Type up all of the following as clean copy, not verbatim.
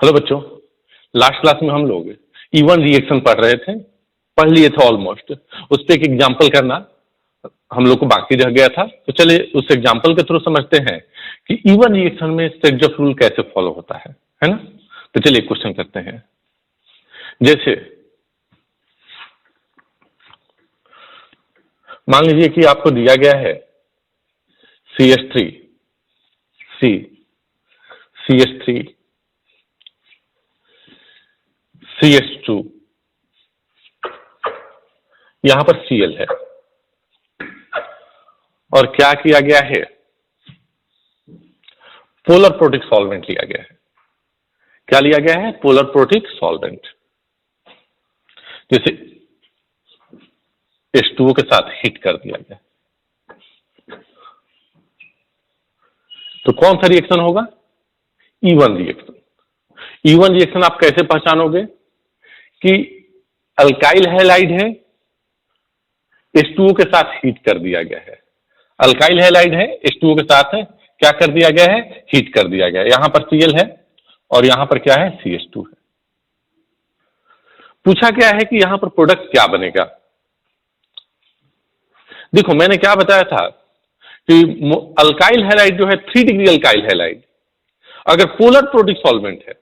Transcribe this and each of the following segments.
Hello बच्चों, last class में हम लोग इवन रिएक्शन पढ़ लिए थे ऑलमोस्ट। उस पर एक एग्जाम्पल करना हम लोग को बाकी रह गया था, तो चलिए उस एग्जाम्पल के थ्रू समझते हैं कि इवन रिएक्शन में स्टेरजफ रूल कैसे फॉलो होता है ना। तो चलिए क्वेश्चन करते हैं। जैसे मान लीजिए कि आपको दिया गया है CH3 C CH3 CH2, यहां पर Cl है और क्या किया गया है, पोलर प्रोटिक सॉल्वेंट लिया गया है। क्या लिया गया है? Polar protic solvent. जैसे H2O के साथ हिट कर दिया गया, तो कौन सा रिएक्शन होगा? E one reaction. इवन रिएक्शन आप कैसे पहचानोगे कि अल्काइल हैलाइड है, H2O के साथ हीट कर दिया गया है। अल्काइल हैलाइड है, H2O के साथ है, क्या कर दिया गया है? हीट कर दिया गया है। यहां पर Cl है और यहां पर क्या है? CH2 है। पूछा क्या है कि यहां पर प्रोडक्ट क्या बनेगा। देखो मैंने क्या बताया था कि अल्काइल हैलाइड जो है 3 डिग्री अल्काइल हैलाइड अगर पोलर प्रोटिक सॉल्वेंट है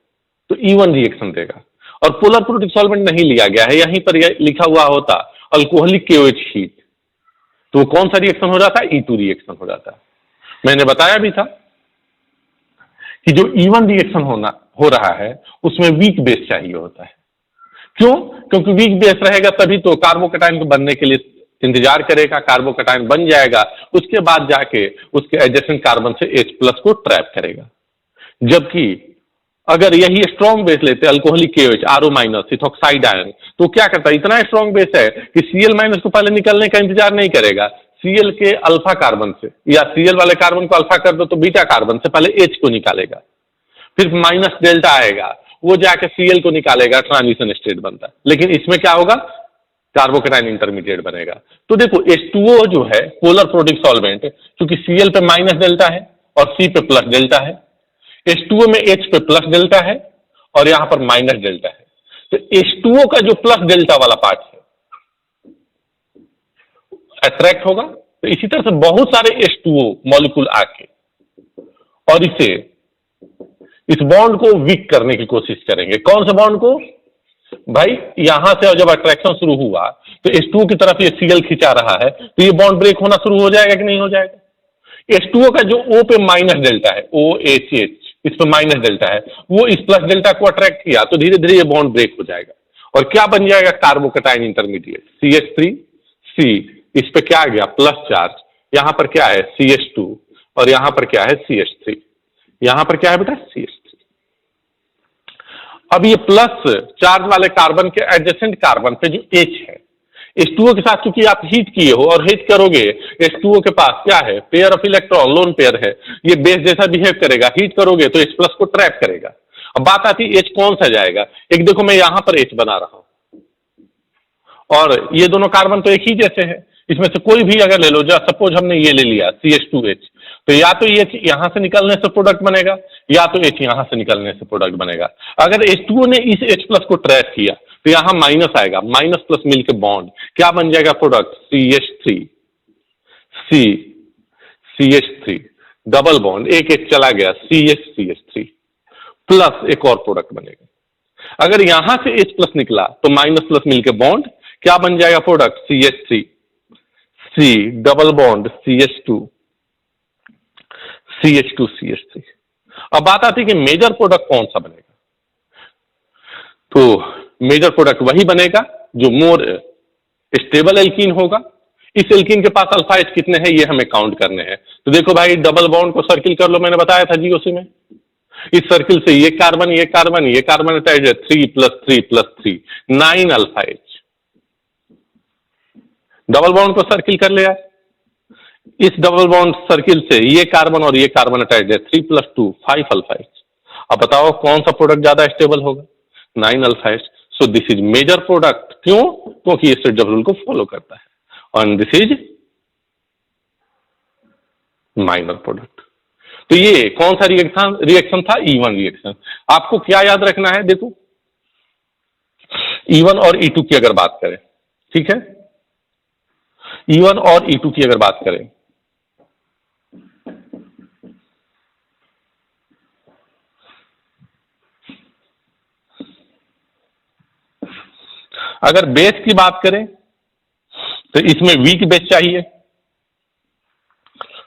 तो इवन रिएक्शन देगा, और पोलर प्रोटिक सॉल्वेंट नहीं लिया गया है, यहीं पर लिखा हुआ होता अल्कोहलिक KOH हीट, तो कौन सा रिएक्शन हो जाता है? E2 रिएक्शन हो जाता है। मैंने बताया भी था कि जो इवन रिएक्शन हो रहा है उसमें वीक बेस चाहिए होता है। क्यों? क्योंकि वीक बेस रहेगा तभी तो कार्बोकैटायन को बनने के लिए इंतजार करेगा, कार्बोकैटायन बन जाएगा, उसके बाद जाके उसके एडजेसेंट कार्बन से H+ को ट्रैप करेगा। जबकि अगर यही स्ट्रॉन्ग बेस लेते alcoholic KOH RO- ethoxide ion, तो क्या करता है? इतना स्ट्रॉन्ग बेस है कि Cl- को पहले निकलने का इंतजार नहीं करेगा, Cl के अल्फा कार्बन से या Cl वाले कार्बन को अल्फा कर दो तो बीटा कार्बन से पहले H को निकालेगा, फिर माइनस डेल्टा आएगा, वो जाके Cl को निकालेगा, ट्रांजिशन स्टेट बनता है। लेकिन इसमें क्या होगा? कार्बोकैटायन इंटरमीडिएट बनेगा। तो देखो H2O जो है पोलर प्रोटिक सॉल्वेंट, क्योंकि Cl पे माइनस डेल्टा है और C पे प्लस डेल्टा है, H2O में H पे प्लस डेल्टा है और यहां पर माइनस डेल्टा है। तो H2O का जो प्लस डेल्टा वाला पार्ट है अट्रैक्ट होगा। तो इसी तरह से बहुत सारे H2O मॉलिक्यूल आके और इस बॉन्ड को वीक करने की कोशिश करेंगे। कौन से बॉन्ड को भाई? यहां से जब अट्रैक्शन शुरू हुआ तो H2O की तरफ ये Cl खिंचा रहा है, तो ये बॉन्ड ब्रेक होना शुरू हो जाएगा कि नहीं हो जाएगा? H2O का जो O पे माइनस डेल्टा है, OHH, इस पे माइनस डेल्टा है, वो इस प्लस डेल्टा को अट्रैक्ट किया तो धीरे धीरे ये बॉन्ड ब्रेक हो जाएगा और क्या बन जाएगा? Carbocation intermediate CH3C। इस पे क्या आ गया? Plus charge. यहां पर क्या है? CH2 और यहां पर क्या है? CH3। यहां पर क्या है बेटा? CH3। अब ये प्लस चार्ज वाले कार्बन के एडजेसेंट कार्बन पे जो H है, H2O के साथ चूंकि आप हीट किए हो और हीट करोगे, H2O के पास क्या है? Pair of electron, lone pair है, ये बेस जैसा बिहेव करेगा। हीट करोगे तो H+ को ट्रैप करेगा। अब बात आती है H कौन सा जाएगा। एक देखो मैं यहां पर H बना रहा हूं और ये दोनों कार्बन तो एक ही जैसे है, इसमें से कोई भी अगर ले लो, जो सपोज हमने ये ले लिया CH2H, तो या तो ये यहां से निकलने से प्रोडक्ट बनेगा या तो H यहां से निकलने से प्रोडक्ट बनेगा। अगर H2O ने इस H+ को ट्रैप किया तो यहां माइनस आएगा, माइनस प्लस मिलकर बॉन्ड क्या बन जाएगा? Product CH3 C CH3 double bond, एक एक चला गया CH प्लस एक और प्रोडक्ट बनेगा। अगर यहां से H+ निकला तो माइनस प्लस मिलकर बॉन्ड क्या बन जाएगा? Product CH3 C double bond CH2 अब बात आती है कि मेजर प्रोडक्ट कौन सा बनेगा। तो मेजर प्रोडक्ट वही बनेगा जो मोर स्टेबल एल्कीन होगा। इस एल्कीन के पास अल्फा H कितने हैं ये हमें काउंट करने हैं। तो देखो भाई डबल बॉन्ड को सर्किल कर लो, मैंने बताया था GOC में। इस सर्किल से ये कार्बन अटैच है, 3+3+3 9 अल्फा H। डबल बॉन्ड को सर्किल कर लिया। इस डबल बॉन्ड सर्किल से ये कार्बन और ये कार्बन अटैच है, 3+2 5 अल्फा H। अब बताओ कौन सा प्रोडक्ट ज्यादा स्टेबल होगा? 9 alpha H। So this is major product. क्यों? क्योंकि ये स्टेरजफ रूल को फॉलो करता है। और दिस इज माइनर प्रोडक्ट। तो ये कौन सा रिएक्शन था? E1 reaction. आपको क्या याद रखना है? देखो, E1 और E2 की अगर बात करें, ठीक है, E1 और E2 की अगर बात करें, अगर बेस की बात करें तो इसमें वीक बेस चाहिए,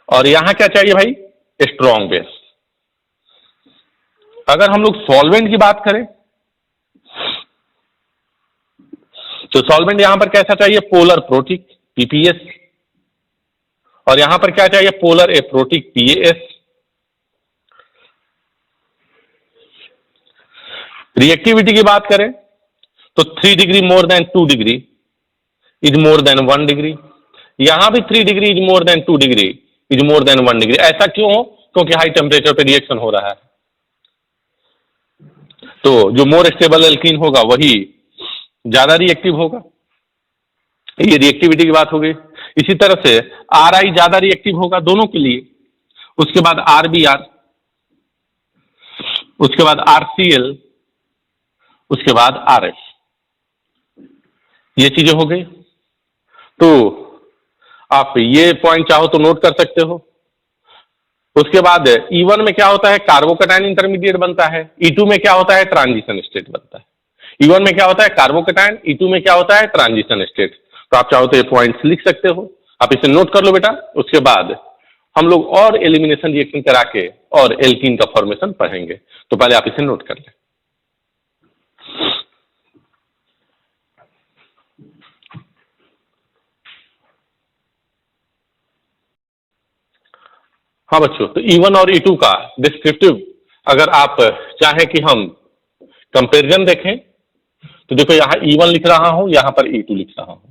और यहां क्या चाहिए भाई? Strong base. अगर हम लोग सॉल्वेंट की बात करें तो सॉल्वेंट यहां पर कैसा चाहिए? पोलर प्रोटिक, पीपीएस, और यहां पर क्या चाहिए? Polar aprotic, PaaS. रिएक्टिविटी की बात करें तो 3 degree more than 2 degree is more than 1 degree. यहां भी 3 degree is more than 2 degree is more than 1 degree. ऐसा क्यों हो? क्योंकि हाई टेम्परेचर पे रिएक्शन हो रहा है। तो जो मोर स्टेबल एल्कीन होगा वही ज्यादा रिएक्टिव होगा। ये रिएक्टिविटी की बात हो गई। इसी तरह से आर आई ज्यादा रिएक्टिव होगा दोनों के लिए। उसके बाद आर बी आर, उसके बाद आर सी एल, उसके बाद आर एफ। ये चीजें हो गई। तो आप ये पॉइंट चाहो तो नोट कर सकते हो। उसके बाद E1 में क्या होता है? कार्बोकैटायन इंटरमीडिएट बनता है। E2 में क्या होता है? ट्रांजिशन स्टेट बनता है। E1 में क्या होता है? कार्बोकैटायन। E2 में क्या होता है? Transition state. तो आप चाहो तो ये पॉइंट्स लिख सकते हो, आप इसे नोट कर लो बेटा। उसके बाद हम लोग और एलिमिनेशन रिएक्शन करा के और एल्कीन का फॉर्मेशन पढ़ेंगे। तो पहले आप इसे नोट कर लें। हाँ बच्चों, तो E1 और E2 का डिस्क्रिप्टिव अगर आप चाहें कि हम कंपेरिजन देखें तो देखो, यहां E1 लिख रहा हूं, यहां पर E2 लिख रहा हूं।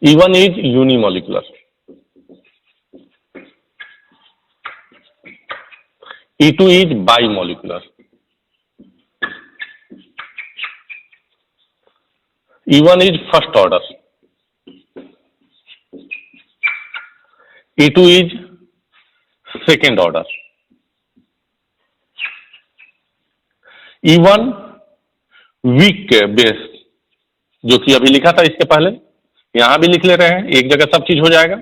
E1 is unimolecular, E2 is bimolecular, E1 is first order, E2 is second order, E1 weak base, जो कि अभी लिखा था इसके पहले, यहां भी लिख ले रहे हैं, एक जगह सब चीज हो जाएगा।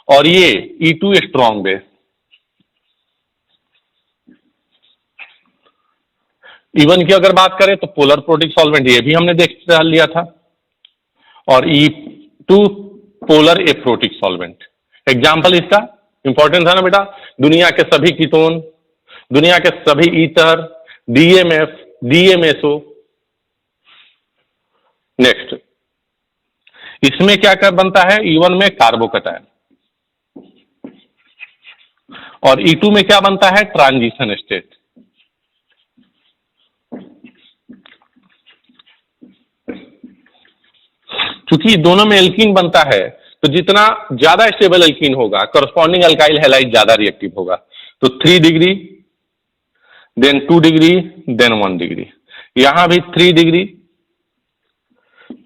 और ये E2 स्ट्रॉन्ग बेस। E1 की अगर बात करें तो पोलर प्रोटिक सॉल्वेंट, ये भी हमने देख लिया था। और E2 polar aprotic solvent. Example इसका इंपॉर्टेंट था ना बेटा? दुनिया के सभी कीटोन, दुनिया के सभी ईथर, DMF, DMSO। नेक्स्ट, इसमें क्या कर बनता है? E1 में कार्बोकैटायन, और E2 में क्या बनता है? Transition state. क्योंकि दोनों में एल्कीन बनता है, तो जितना ज्यादा स्टेबल एल्कीन होगा, करस्पॉन्डिंग अल्काइल हैलाइड ज्यादा रिएक्टिव होगा। तो 3 degree, then 2 degree, then 1 degree. यहां भी 3 डिग्री,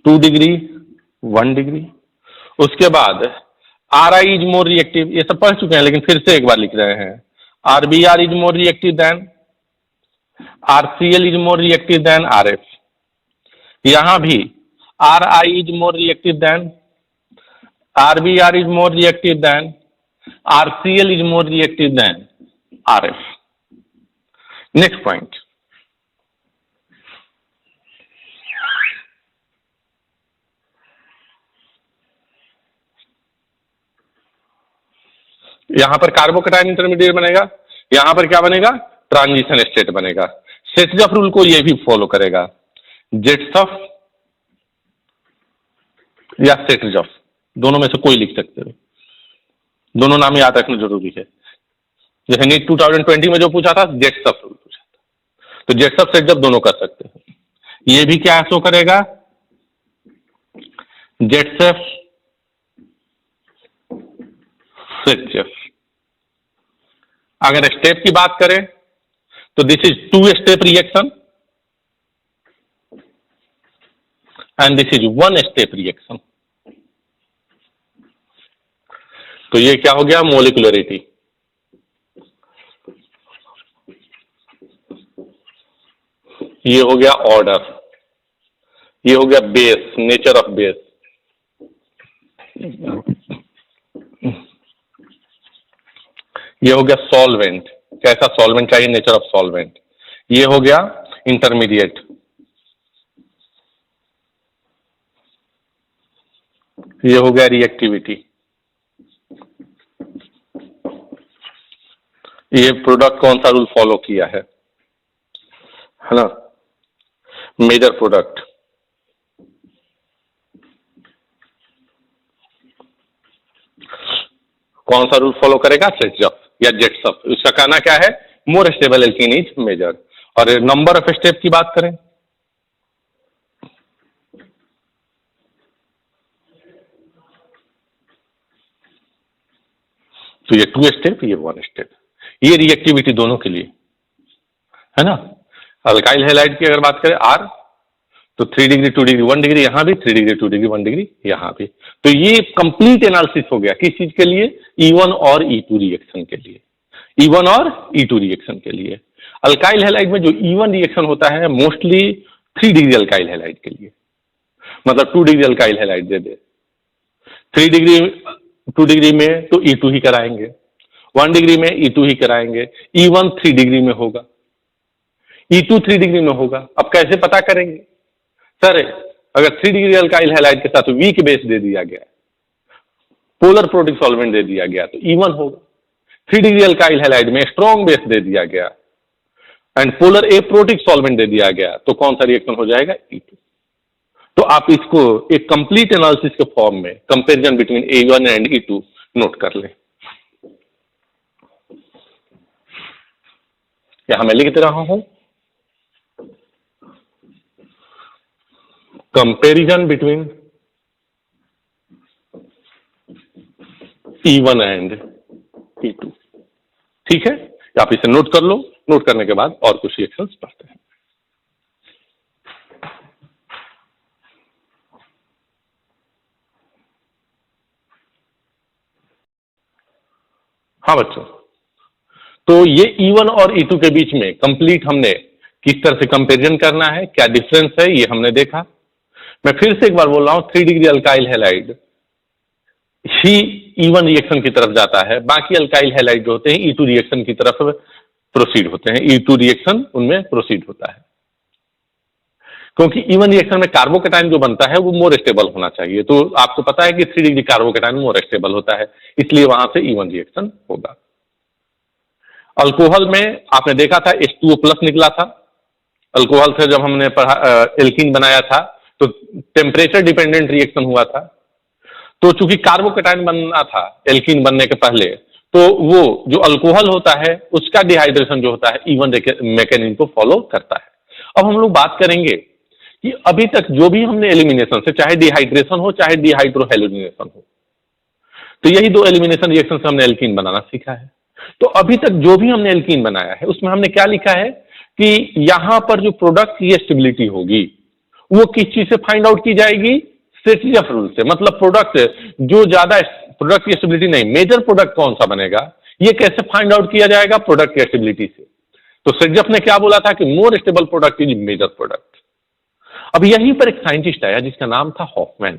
2 डिग्री, 1 डिग्री। उसके बाद are I is more reactive, ये सब पढ़ चुके हैं लेकिन फिर से एक बार लिख रहे हैं। R B R is more reactive than R C L, is more reactive than R F. यहां भी R I is more reactive than R B R, is more reactive than R C L, is more reactive than R F. Next point, यहां पर carbocation intermediate बनेगा, यहां पर क्या बनेगा? Transition state बनेगा। सेट्जफ रूल को ये भी फॉलो करेगा। जेट्सफ या सेट्जफ, दोनों में से कोई लिख सकते हो, दोनों नाम याद रखना जरूरी है। जैसे नीट 2020 में जो पूछा था, जेट्सफ रूल पूछा था, तो जेट्सफ सेट्जफ दोनों कर सकते हो। ये भी क्या शो करेगा? जेट्सफ सेट्जफ। अगर स्टेप की बात करें तो this is 2 step reaction and this is 1 step reaction. तो ये क्या हो गया, मोलिकुलरिटी। ये हो गया ऑर्डर, ये हो गया बेस, नेचर ऑफ बेस। ये हो गया सॉल्वेंट, कैसा सॉल्वेंट चाहिए, नेचर ऑफ सॉल्वेंट। ये हो गया इंटरमीडिएट, ये हो गया रिएक्टिविटी। ये प्रोडक्ट कौन सा रूल फॉलो किया है ना, मेजर प्रोडक्ट। कौन सा रूल फॉलो करेगा, सेट्जफ या जेट्सफ। उसका कहना क्या है, more stable alkene is major. और नंबर ऑफ स्टेप की बात करें, तो ये 2 स्टेप, ये 1 स्टेप। ये रिएक्टिविटी दोनों के लिए है ना। अल्काइल हैलाइड की अगर बात करें आर, तो 3 डिग्री 2 डिग्री 1 डिग्री, यहां भी 3 डिग्री 2 डिग्री 1 डिग्री यहां भी। तो ये कंप्लीट एनालिसिस हो गया किस चीज के लिए, E1 और E2 रिएक्शन के लिए, E1 और E2 रिएक्शन के लिए। अल्काइल हैलाइड में जो E1 रिएक्शन होता है मोस्टली 3 डिग्री अल्काइल हैलाइड के लिए, मतलब 2 डिग्री अल्काइल हैलाइड दे दे, 3 डिग्री 2 डिग्री में तो E2 ही कराएंगे, 1 डिग्री में E2 ही कराएंगे। E1 3 डिग्री में होगा, E2 3 डिग्री में होगा। अब कैसे पता करेंगे सर, अगर 3 डिग्री अल्काइल हैलाइड के साथ वीक बेस दे दिया गया, पोलर प्रोटिक सॉल्वेंट दे दिया गया, तो E1 होगा। 3 डिग्री अल्काइल हैलाइड में स्ट्रॉन्ग बेस दे दिया गया and polar aprotic solvent दे दिया गया, तो कौन सा रिएक्शन हो जाएगा, E2। तो आप इसको एक कंप्लीट एनालिसिस के फॉर्म में comparison between E1 and E2 note कर लें। यहां मैं लिख रहा हूं, comparison between E1 and E2। ठीक है, आप इसे नोट कर लो। नोट करने के बाद और कुछ रिएक्शंस पढ़ते हैं। हाँ बच्चों, तो ये E1 और E2 के बीच में कंप्लीट हमने किस तरह से कंपैरिजन करना है, क्या डिफरेंस है, ये हमने देखा। मैं फिर से एक बार बोल रहा हूं, 3 डिग्री अल्काइल हैलाइड ही E1 रिएक्शन की तरफ जाता है, बाकी अल्काइल हैलाइड जो होते हैं E2 रिएक्शन की तरफ प्रोसीड होते हैं, E2 रिएक्शन उनमें प्रोसीड होता है। क्योंकि E1 रिएक्शन में कार्बोकेटाइन जो बनता है वो मोर स्टेबल होना चाहिए। तो आपको पता है कि 3 डिग्री कार्बोकेटाइन मोर स्टेबल होता है, इसलिए वहां से E1 रिएक्शन होगा। अल्कोहल में आपने देखा था H2O प्लस निकला था। अल्कोहल से जब हमने एल्कीन बनाया था तो टेम्परेचर डिपेंडेंट रिएक्शन हुआ था। तो चूंकि कार्बोकेटाइन बनना था एल्कीन बनने के पहले, तो वो जो अल्कोहल होता है उसका डिहाइड्रेशन जो होता है E1 मैकेनिज्म को फॉलो करता है। अब हम लोग बात करेंगे कि अभी तक जो भी हमने एलिमिनेशन से, चाहे डिहाइड्रेशन हो चाहे डिहाइड्रोहेलोजिनेशन हो, तो यही 2 एलिमिनेशन रिएक्शन से हमने एल्कीन बनाना सीखा है। तो अभी तक जो भी हमने एल्कीन बनाया है उसमें हमने क्या लिखा है कि यहां पर जो प्रोडक्ट की स्टेबिलिटी होगी वो किस चीज से फाइंड आउट की जाएगी, सेट्जफ रूल से। मतलब प्रोडक्ट जो ज्यादा, प्रोडक्ट की स्टेबिलिटी नहीं, मेजर प्रोडक्ट कौन सा बनेगा ये कैसे फाइंड आउट किया जाएगा, प्रोडक्ट की स्टेबिलिटी से। तो सेट्जफ ने क्या बोला था कि more stable product is major product. अब यहीं पर एक साइंटिस्ट आया जिसका नाम था हॉफमैन,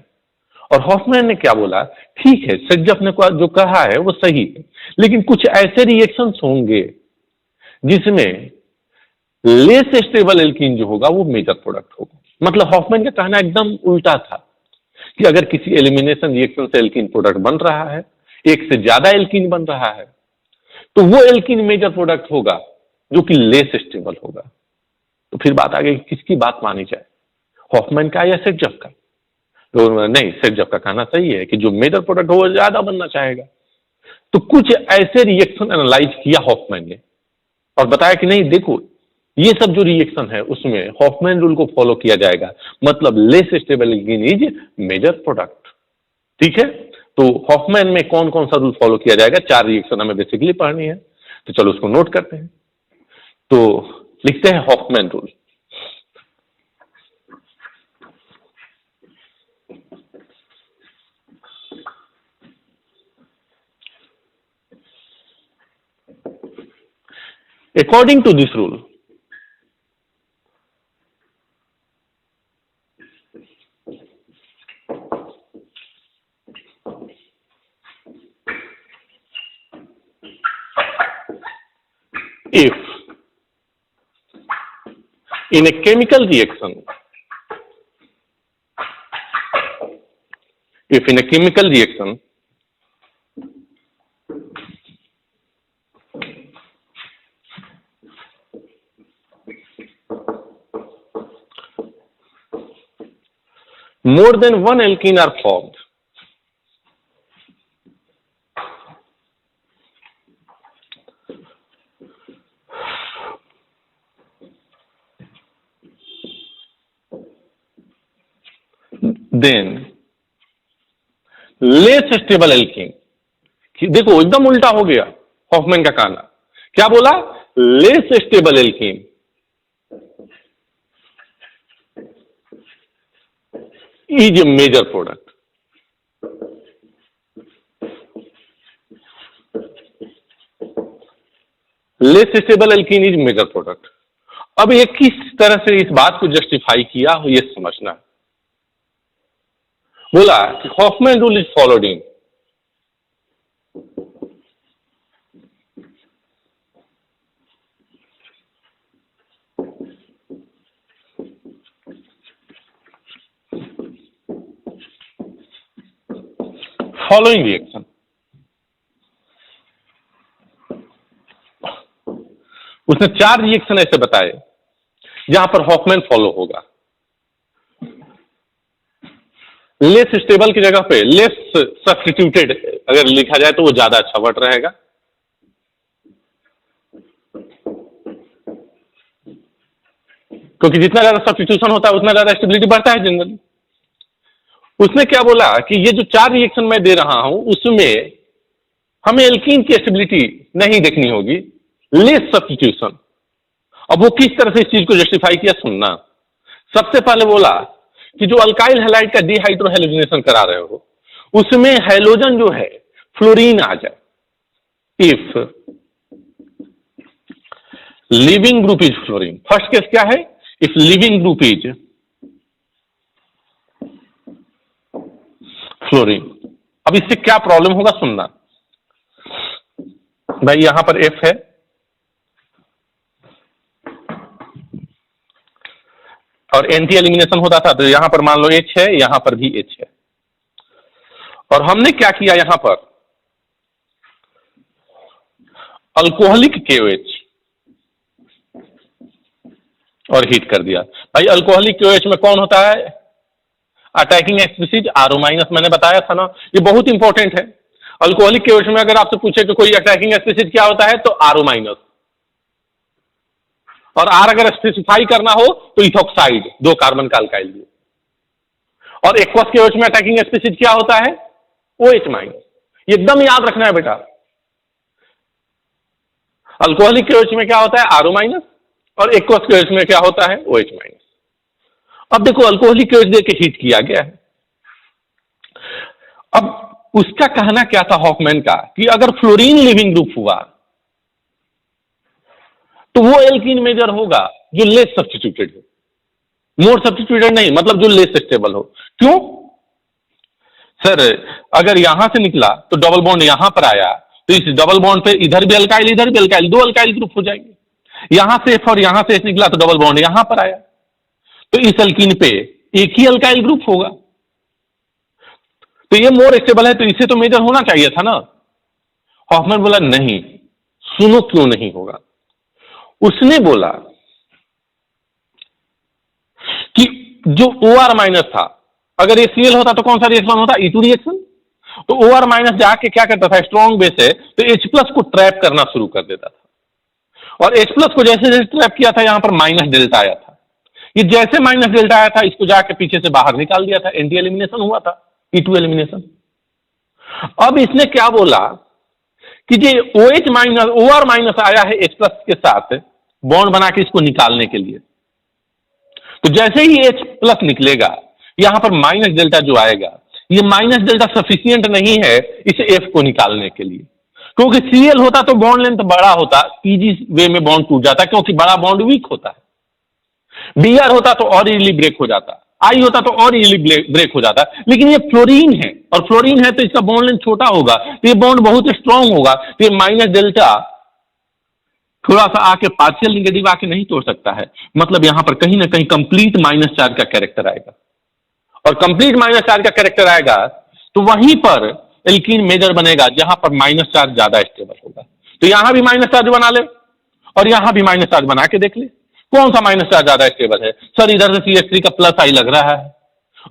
और हॉफमैन ने क्या बोला, ठीक है सेट्जफ ने जो कहा है वो सही है, लेकिन कुछ ऐसे रिएक्शंस होंगे जिसमें लेस स्टेबल एल्कीन जो होगा वो मेजर प्रोडक्ट होगा। मतलब हॉफमैन का कहना एकदम उल्टा था कि अगर किसी एलिमिनेशन रिएक्शन से एल्कीन प्रोडक्ट बन रहा है, एक से ज्यादा एल्कीन बन रहा है, तो वो एल्कीन मेजर प्रोडक्ट होगा जो कि लेस स्टेबल होगा। तो फिर बात आ गई किसकी बात मानी जाए, हॉफमैन का या सेट्जफ का। तो नहीं, सेट्जफ का कहना सही है कि जो मेजर प्रोडक्ट हो वो ज्यादा बनना चाहेगा। तो कुछ ऐसे रिएक्शन एनालाइज किया हॉफमैन ने और बताया कि नहीं देखो, ये सब जो रिएक्शन है उसमें हॉफमैन रूल को फॉलो किया जाएगा, मतलब less stable alkene is major product. ठीक है, तो हॉफमैन में कौन कौन सा रूल फॉलो किया जाएगा, 4 रिएक्शन हमें बेसिकली पढ़नी है, तो चलो उसको नोट करते हैं। तो लिखते हैं Hofmann rule. According to this rule, if in a chemical reaction, more than one alkene are formed, then less stable alkene, देखो एकदम उल्टा हो गया हॉफमैन का कहना, क्या बोला? Less stable alkene is a major product. Less stable alkene is major product. अब ये किस तरह से इस बात को जस्टिफाई किया हो ये समझना है. बोला कि Hofmann rule is followed in following reaction. उसने 4 रिएक्शन ऐसे बताए जहां पर हॉफमैन फॉलो होगा. लेस स्टेबल की जगह पे लेस सब्स्टिट्यूटेड अगर लिखा जाए तो वो ज्यादा अच्छा वर्ड रहेगा. क्योंकि जितना ज्यादा सब्स्टिट्यूशन होता है उतना ज्यादा स्टेबिलिटी बढ़ता है जनरली. उसने क्या बोला कि ये जो 4 रिएक्शन मैं दे रहा हूं उसमें हमें एल्कीन की स्टेबिलिटी नहीं देखनी होगी, लेस सब्स्टिट्यूशन. अब वो किस तरह से इस चीज को जस्टिफाई किया सुनना. सबसे पहले बोला कि जो अल्काइल हैलाइड का डिहाइड्रोहेलोजिनेशन करा रहे हो उसमें हैलोजन जो है फ्लोरीन आ जाए. If leaving group is fluorine, first case क्या है? If leaving group is fluorine. अब इससे क्या प्रॉब्लम होगा सुनना भाई. यहां पर F है और एंटी एलिमिनेशन होता था तो यहां पर मान लो H है, यहां पर भी H है. और हमने क्या किया यहां पर अल्कोहलिक KOH और हीट कर दिया. भाई अल्कोहलिक KOH में कौन होता है? Attacking species RO-. मैंने बताया था ना, ये बहुत इंपॉर्टेंट है. अल्कोहलिक KOH में अगर आपसे पूछे कि कोई अटैकिंग स्पीसीज क्या होता है तो RO-. और R अगर स्पेसिफाई करना हो तो इथॉक्साइड, 2 कार्बन का अल्काइल ग्रुप. और एक्वस KOH में अटैकिंग स्पीसीज क्या होता है? OH-. एकदम याद रखना है बेटा. अल्कोहलिक KOH में क्या होता है? RO- और एक्वस KOH में क्या होता है? OH-. अब देखो अल्कोहलिक KOH दे के हीट किया गया है. अब उसका कहना क्या था हॉफमैन का कि अगर फ्लोरीन लिविंग ग्रुप हुआ तो वो एल्कीन मेजर होगा जो लेस सब्स्टिट्यूटेड हो, मोर सब्स्टिट्यूटेड नहीं, मतलब जो लेस स्टेबल हो. क्यों सर? अगर यहां से निकला तो डबल बॉन्ड यहां पर आया तो इस डबल बॉन्ड पे इधर भी अल्काइल इधर भी अल्काइल, 2 अल्काइल ग्रुप हो जाएंगे. यहां से F और यहां से H निकला तो डबल बॉन्ड यहां पर आया तो इस एल्कीन पे एक ही अल्काइल ग्रुप होगा. तो ये मोर स्टेबल है तो इसे तो मेजर होना चाहिए था ना. हॉफमैन बोला नहीं, सुनो क्यों नहीं होगा. उसने बोला कि जो OR- था, अगर ये Cl होता तो कौन सा रिएक्शन होता? E2 reaction. तो OR- जाके क्या करता था? स्ट्रॉन्ग बेस है तो H+ को ट्रैप करना शुरू कर देता था. और H+ को जैसे जैसे ट्रैप किया था यहां पर माइनस डेल्टा आया था. ये जैसे माइनस डेल्टा आया था इसको जाके पीछे से बाहर निकाल दिया था, एंटी एलिमिनेशन हुआ था, E2 एलिमिनेशन. अब इसने क्या बोला कि जो OR- आया है H+ के साथ बॉन्ड बना के इसको निकालने के लिए, तो जैसे ही H+ निकलेगा यहां पर माइनस डेल्टा जो आएगा, ये माइनस डेल्टा सफिशियंट नहीं है इसे F को निकालने के लिए. क्योंकि Cl होता तो बॉन्ड लेंथ बड़ा होता, इजी वे में बॉन्ड टूट जाता, क्योंकि बड़ा बॉन्ड वीक होता है। Br होता तो और इजीली ब्रेक हो जाता, I होता तो और इजीली ब्रेक हो जाता। लेकिन ये फ्लोरीन है, और फ्लोरीन है तो इसका बॉन्ड लेंथ छोटा होगा, तो ये बॉन्ड बहुत स्ट्रांग होगा, तो ये माइनस डेल्टा थोड़ा सा आके पार्शियल निगेटिव आके नहीं तोड़ सकता है। मतलब यहां पर कहीं ना कहीं कंप्लीट माइनस चार्ज का कैरेक्टर आएगा, और कंप्लीट माइनस चार्ज का कैरेक्टर आएगा तो वहीं पर एल्कीन मेजर बनेगा जहां पर माइनस चार्ज ज्यादा स्टेबल होगा। तो यहां भी माइनस चार्ज बना ले और यहां भी माइनस चार्ज बना के देख ले, कौन सा माइनस चार्ज ज्यादा स्टेबल है। सर इधर से CH3 का प्लस आई लग रहा है,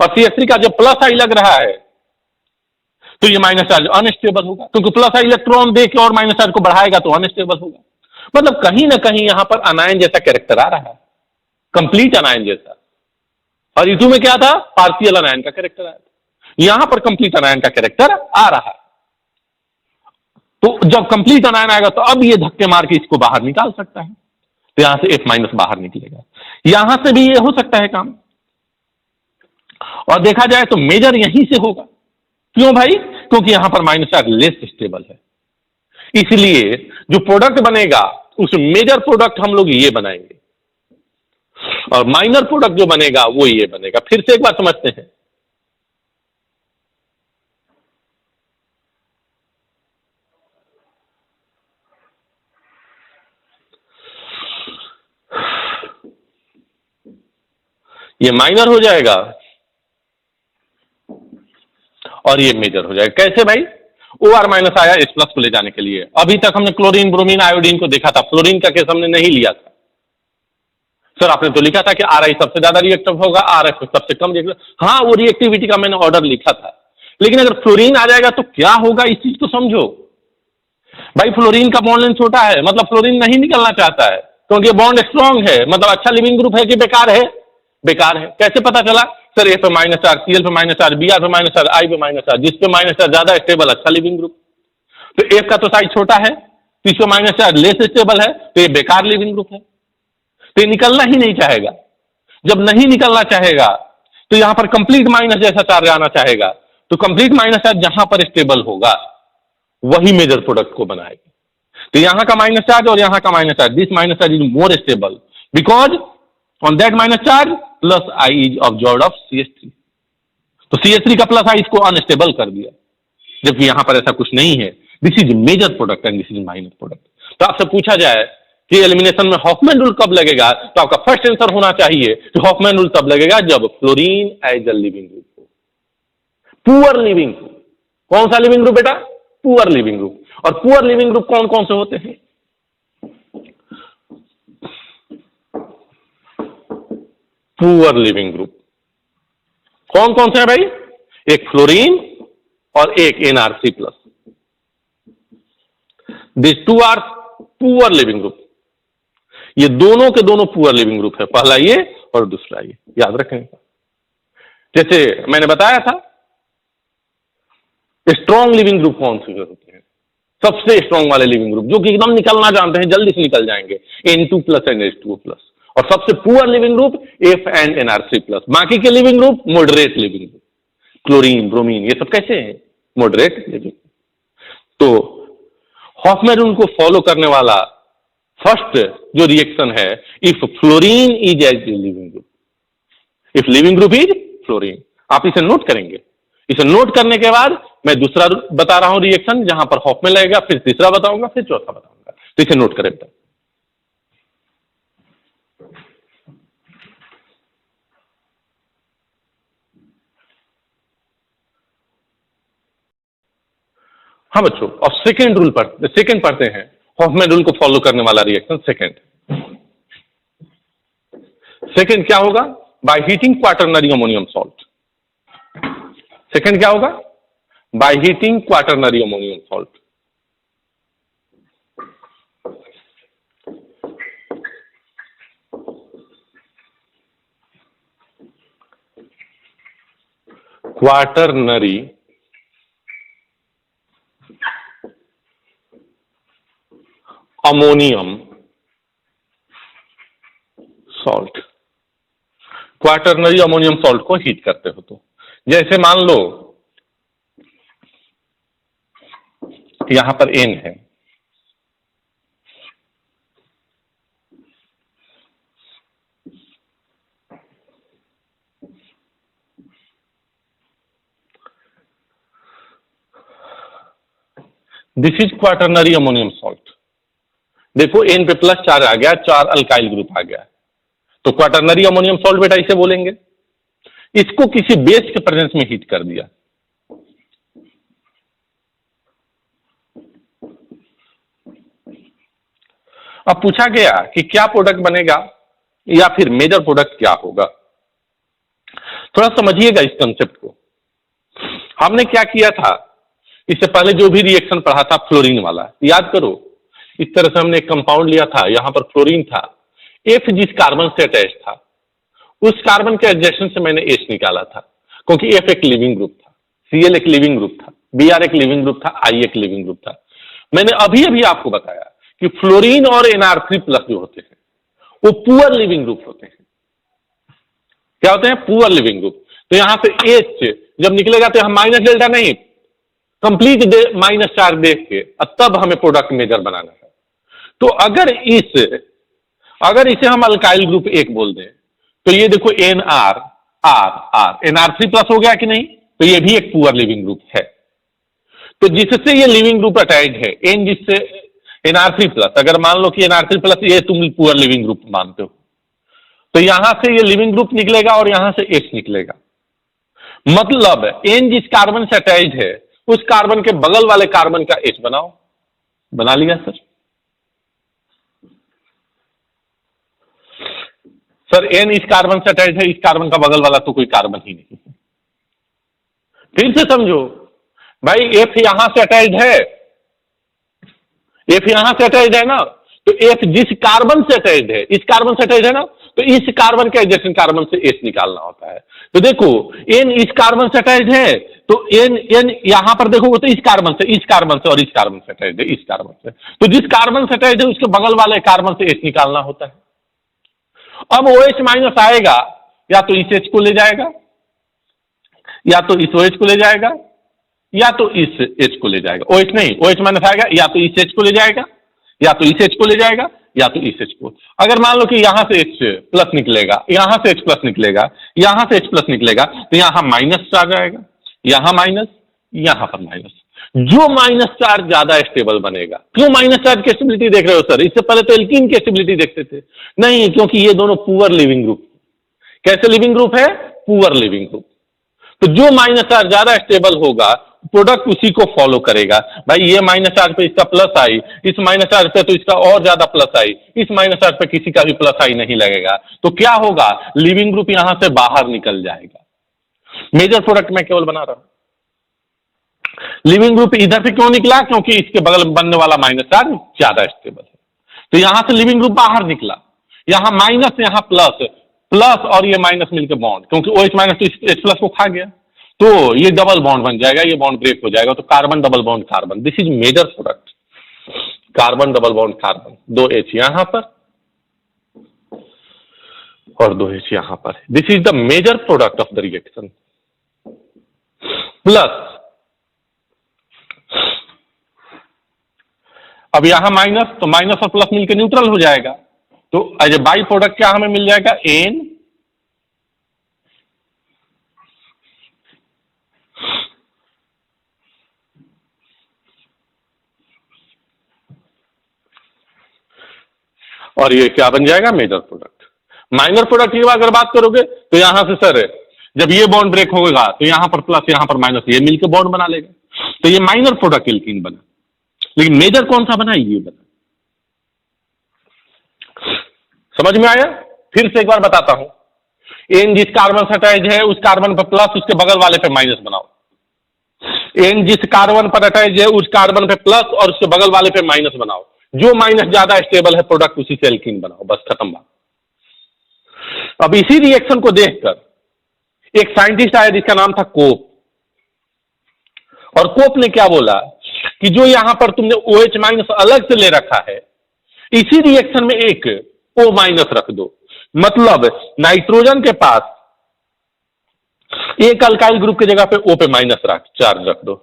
और CH3 का जब प्लस आई लग रहा है तो ये माइनस चार्ज अनस्टेबल होगा, क्योंकि प्लस आई इलेक्ट्रॉन दे के और माइनस चार्ज को बढ़ाएगा तो अनस्टेबल होगा। मतलब कहीं ना कहीं यहां पर अनायन जैसा कैरेक्टर आ रहा है, कंप्लीट अनायन जैसा। और इस में क्या था, पार्शियल अनायन का कैरेक्टर आया था, यहां पर कंप्लीट अनायन का कैरेक्टर आ रहा है। तो जब कंप्लीट अनायन आएगा तो अब ये धक्के मार के इसको बाहर निकाल सकता है, तो यहां से F माइनस बाहर निकलेगा, यहां से भी ये हो सकता है काम। और देखा जाए तो मेजर यहीं से होगा, क्यों भाई, क्योंकि यहां पर माइनस चार्ज लेस स्टेबल है, इसलिए जो प्रोडक्ट बनेगा उस मेजर प्रोडक्ट हम लोग ये बनाएंगे, और माइनर प्रोडक्ट जो बनेगा वो ये बनेगा। फिर से एक बार समझते हैं, ये माइनर हो जाएगा और ये मेजर हो जाएगा। कैसे भाई, OR माइनस आया H प्लस को ले जाने के लिए। अभी तक हमने क्लोरीन, ब्रोमीन, आयोडीन को देखा था, फ्लोरीन का केस हमने नहीं लिया था। सर आपने तो लिखा था कि RI सबसे ज्यादा रिएक्टिव होगा, RF सबसे कम रिएक्टिव। हाँ, वो रिएक्टिविटी का मैंने ऑर्डर लिखा था, लेकिन अगर फ्लोरीन आ जाएगा तो क्या होगा इस चीज को समझो। भाई फ्लोरीन का बॉन्ड लेंथ छोटा है, मतलब फ्लोरीन नहीं निकलना चाहता है, क्योंकि बॉन्ड स्ट्रांग है। मतलब अच्छा लिविंग ग्रुप है कि बेकार है, बेकार है। कैसे पता चला, सर F पे माइनस चार्ज, Cl पे माइनस चार्ज, Br पे माइनस चार्ज, I पे माइनस चार्ज, जिस पे माइनस चार्ज ज्यादा स्टेबल अच्छा लिविंग ग्रुप। तो F का तो साइज छोटा है, तो इस पे माइनस चार्ज लेस स्टेबल है, तो ये बेकार लिविंग ग्रुप है, तो ये निकलना ही नहीं चाहेगा। जब नहीं निकलना चाहेगा तो यहां पर कंप्लीट माइनस जैसा चार्ज आना चाहेगा, तो कंप्लीट माइनस चार्ज जहां पर स्टेबल होगा वही मेजर प्रोडक्ट को बनाएगा। तो यहां का माइनस चार्ज और यहां का minus charge, this minus charge is more stable because on that minus charge plus I is observed of CH3। तो CH3 का प्लस आई इसको अनस्टेबल कर दिया, जबकि यहां पर ऐसा कुछ नहीं है। This is major product and this is minor product. तो आपसे पूछा जाए कि एलिमिनेशन में हॉफमैन रूल कब लगेगा, तो आपका फर्स्ट आंसर होना चाहिए कि हॉफमैन रूल तब लगेगा जब fluorine as a leaving group हो, पुअर लिविंग ग्रुप। कौन सा लिविंग ग्रुप बेटा, पुअर लिविंग ग्रुप। और पुअर लिविंग ग्रुप कौन कौन से होते हैं, पुअर लिविंग ग्रुप कौन कौन से हैं भाई, एक फ्लोरीन और एक NRC plus. This two are poor leaving group. ये दोनों के दोनों पुअर लिविंग ग्रुप है, पहला ये और दूसरा ये, याद रखें। जैसे मैंने बताया था स्ट्रॉन्ग लिविंग ग्रुप कौन से होते हैं, सबसे स्ट्रॉन्ग वाले लिविंग ग्रुप जो कि एकदम निकलना जानते हैं, जल्दी से निकल जाएंगे, N2 plus and H2O plus. और सबसे poor leaving group F and NRC plus. बाकी के leaving group moderate leaving group, chlorine, bromine, ये सब कैसे हैं, मॉडरेट लिविंग। तो हॉफमैन रूल को फॉलो करने वाला फर्स्ट जो रिएक्शन है, if fluorine is as leaving group, if leaving group is fluorine. आप इसे नोट करेंगे। इसे नोट करने के बाद मैं दूसरा बता रहा हूं रिएक्शन जहां पर हॉफमैन लगेगा, फिर तीसरा बताऊंगा, फिर चौथा बताऊंगा। तो इसे नोट करें बेटा। हाँ बच्चों, अब सेकेंड रूल सेकेंड पढ़ते हैं, हॉफमैन रूल को फॉलो करने वाला रिएक्शन सेकेंड। सेकेंड क्या होगा, by heating quaternary ammonium salt. Second क्या होगा, by heating quaternary ammonium salt. Quaternary ammonium salt, quaternary ammonium salt को हीट करते हो तो जैसे मान लो यहां पर N है। This is quaternary ammonium salt. देखो N पे प्लस 4 आ गया, 4 अल्काइल ग्रुप आ गया, तो क्वाटरनरी अमोनियम सॉल्ट बेटा इसे बोलेंगे। इसको किसी बेस के प्रेजेंस में हीट कर दिया, अब पूछा गया कि क्या प्रोडक्ट बनेगा या फिर मेजर प्रोडक्ट क्या होगा। थोड़ा समझिएगा इस कंसेप्ट को। हमने क्या किया था, इससे पहले जो भी रिएक्शन पढ़ा था फ्लोरीन वाला, याद करो। इस तरह से हमने एक कंपाउंड लिया था, यहां पर फ्लोरीन था, F जिस कार्बन से अटैच था उस कार्बन के एडजेसेंट से मैंने H निकाला था, क्योंकि F एक लिविंग ग्रुप था, Cl एक लिविंग ग्रुप था, Br एक लिविंग ग्रुप था, I एक लिविंग ग्रुप था। मैंने अभी अभी आपको बताया कि फ्लोरीन और Nr3+ जो होते हैं वो पुअर लिविंग ग्रुप होते हैं। क्या होते हैं? Poor leaving group. तो यहां से H जब निकलेगा तो हम माइनस डेल्टा नहीं, कंप्लीट माइनस चार्ज देख के तब हमें प्रोडक्ट मेजर बनाना है। तो अगर इसे हम अल्काइल ग्रुप 1 बोल दें तो ये देखो Nr Nr3+ हो गया कि नहीं, तो ये भी एक पुअर लिविंग ग्रुप है। तो जिससे ये लिविंग ग्रुप अटैच्ड है N जिससे Nr3+, अगर मान लो कि Nr3+ ये तुम पुअर लिविंग ग्रुप मानते हो, तो यहां से ये लिविंग ग्रुप निकलेगा और यहां से H निकलेगा। मतलब N जिस कार्बन से अटैच्ड है उस कार्बन के बगल वाले कार्बन का H बनाओ। बना लिया सर? सर N इस कार्बन से अटैच है, इस कार्बन का बगल वाला तो कोई कार्बन ही नहीं है। फिर से समझो भाई, F यहां से अटैच है, F यहां से अटैच है ना, तो F जिस कार्बन से अटैच है, इस कार्बन से अटैच है ना, तो इस कार्बन के एडजेसेंट कार्बन से H निकालना होता है। तो देखो N इस कार्बन से अटैच है, तो N यहां पर देखोगे तो इस कार्बन से और इस कार्बन से अटैच है, इस कार्बन से, तो जिस कार्बन से अटैच है उसके बगल वाले कार्बन से H निकालना होता है। अब OH- आएगा, या तो इस H को ले जाएगा, या तो इस OH को ले जाएगा, या तो इस H को ले जाएगा। OH नहीं, OH- आएगा, या तो इस H को ले जाएगा, या तो इस H को ले जाएगा, या तो इस H को। अगर मान लो कि यहां से H+ निकलेगा, यहां से H+ निकलेगा, यहां से H+ निकलेगा, तो यहां माइनस चार्ज आएगा, यहां माइनस, यहां पर माइनस। जो माइनस चार्ज ज्यादा स्टेबल बनेगा। क्यों माइनस चार्ज की स्टेबिलिटी देख रहे हो सर? इससे पहले तो एल्कीन की स्टेबिलिटी देखते थे। नहीं, क्योंकि ये दोनों पुअर लिविंग ग्रुप। कैसे लिविंग ग्रुप है? Poor leaving group. तो जो माइनस चार्ज ज्यादा स्टेबल होगा प्रोडक्ट उसी को फॉलो करेगा। भाई ये माइनस चार्ज पे इसका प्लस आई, इस माइनस चार्ज पे तो इसका और ज्यादा प्लस आई, इस माइनस चार्ज पे किसी का भी प्लस आई नहीं लगेगा, तो क्या होगा? लिविंग ग्रुप यहां से बाहर निकल जाएगा। मेजर प्रोडक्ट मैं केवल बना रहा हूं। लिविंग ग्रुप इधर से क्यों निकला? क्योंकि इसके बगल में बनने वाला माइनस चार्ज ज्यादा स्टेबल है, तो यहां से लिविंग ग्रुप बाहर निकला। यहां माइनस, यहां प्लस, प्लस और ये माइनस मिलकर बॉन्ड, क्योंकि OH- तो H+ को खा गया, तो ये डबल बॉन्ड बन जाएगा, ये बॉन्ड ब्रेक हो जाएगा, तो carbon double bond carbon. This is major product, carbon double bond carbon. 2 H यहां पर और 2 H यहां पर। This is the major product of the reaction. Plus अब यहां माइनस, तो माइनस और प्लस मिलकर न्यूट्रल हो जाएगा, तो एज ए बाई प्रोडक्ट क्या हमें मिल जाएगा? N और ये क्या बन जाएगा? Major product. माइनर प्रोडक्ट की अगर बात करोगे तो यहां से सर जब ये बॉन्ड ब्रेक होगा तो यहां पर प्लस, यहां पर माइनस, ये मिलकर बॉन्ड बना लेगा, तो ये माइनर प्रोडक्ट एल्कीन बना। लेकिन मेजर कौन सा बना? ये बना। समझ में आया? फिर से एक बार बताता हूं। N जिस कार्बन से अटैच है उस कार्बन पर प्लस, उसके बगल वाले पे माइनस बनाओ। N जिस कार्बन पर अटैच है उस कार्बन पे प्लस और उसके बगल वाले पे माइनस बनाओ। जो माइनस ज्यादा स्टेबल है प्रोडक्ट उसी से एल्कीन बनाओ, बस खत्म बात। अब इसी रिएक्शन को देखकर एक साइंटिस्ट आया जिसका नाम था कोप, और कोप ने क्या बोला कि जो यहां पर तुमने OH- अलग से ले रखा है, इसी रिएक्शन में एक O- रख दो। मतलब नाइट्रोजन के पास एक अल्काइल ग्रुप की जगह पे O पे माइनस चार्ज रख दो।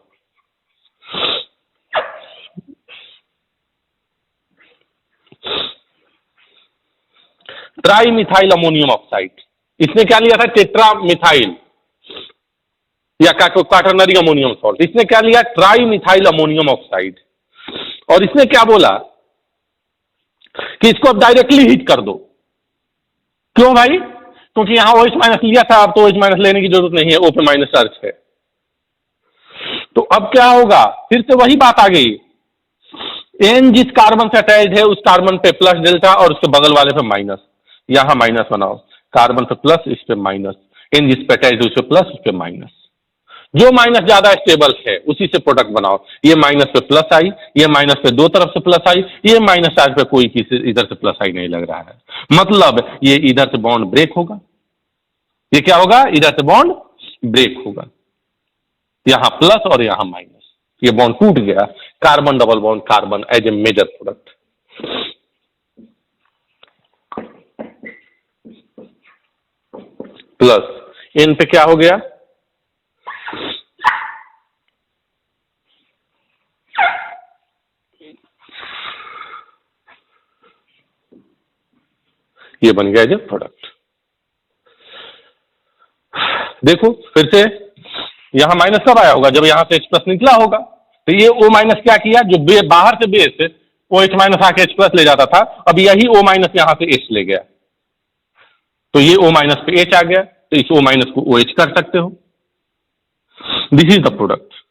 Tri methyl ammonium oxide. इसने क्या लिया था? टेट्रा मिथाइल या क्वाटरनरी अमोनियम सॉल्ट। इसने क्या लिया? Tri methyl ammonium oxide. और इसने क्या बोला कि इसको अब डायरेक्टली हीट कर दो। क्यों भाई? क्योंकि यहां OH माइनस लिया था, अब तो OH माइनस लेने की जरूरत नहीं है, O पे माइनस चार्ज है। तो अब क्या होगा? फिर से वही बात आ गई, एन जिस कार्बन से अटैच है उस कार्बन पे प्लस डेल्टा और उसके बगल वाले पे माइनस। यहां माइनस बनाओ, कार्बन पे प्लस, इस पे माइनस। एन जिस पे अटैच है उस पे प्लस, उस पे माइनस। जो माइनस ज्यादा स्टेबल है उसी से प्रोडक्ट बनाओ। ये माइनस पे प्लस आई, ये माइनस पे दो तरफ से प्लस आई, ये माइनस चार्ज पे कोई किसी इधर से प्लस आई नहीं लग रहा है। मतलब ये इधर से बॉन्ड ब्रेक होगा। ये क्या होगा? इधर से बॉन्ड ब्रेक होगा। यहां प्लस और यहां माइनस, ये बॉन्ड टूट गया। Carbon double bond carbon as a major product. Plus इन पे क्या हो गया? ये बन गया एज ए प्रोडक्ट। देखो फिर से, यहां माइनस कब आया होगा? जब यहां से H प्लस निकला होगा। तो ये O माइनस क्या किया? जो बाहर से बेस OH माइनस आके H प्लस ले जाता था, अब यही O माइनस यहां से H ले गया, तो ये O माइनस पे H आ गया, तो इस O माइनस को OH कर सकते हो। This is the product.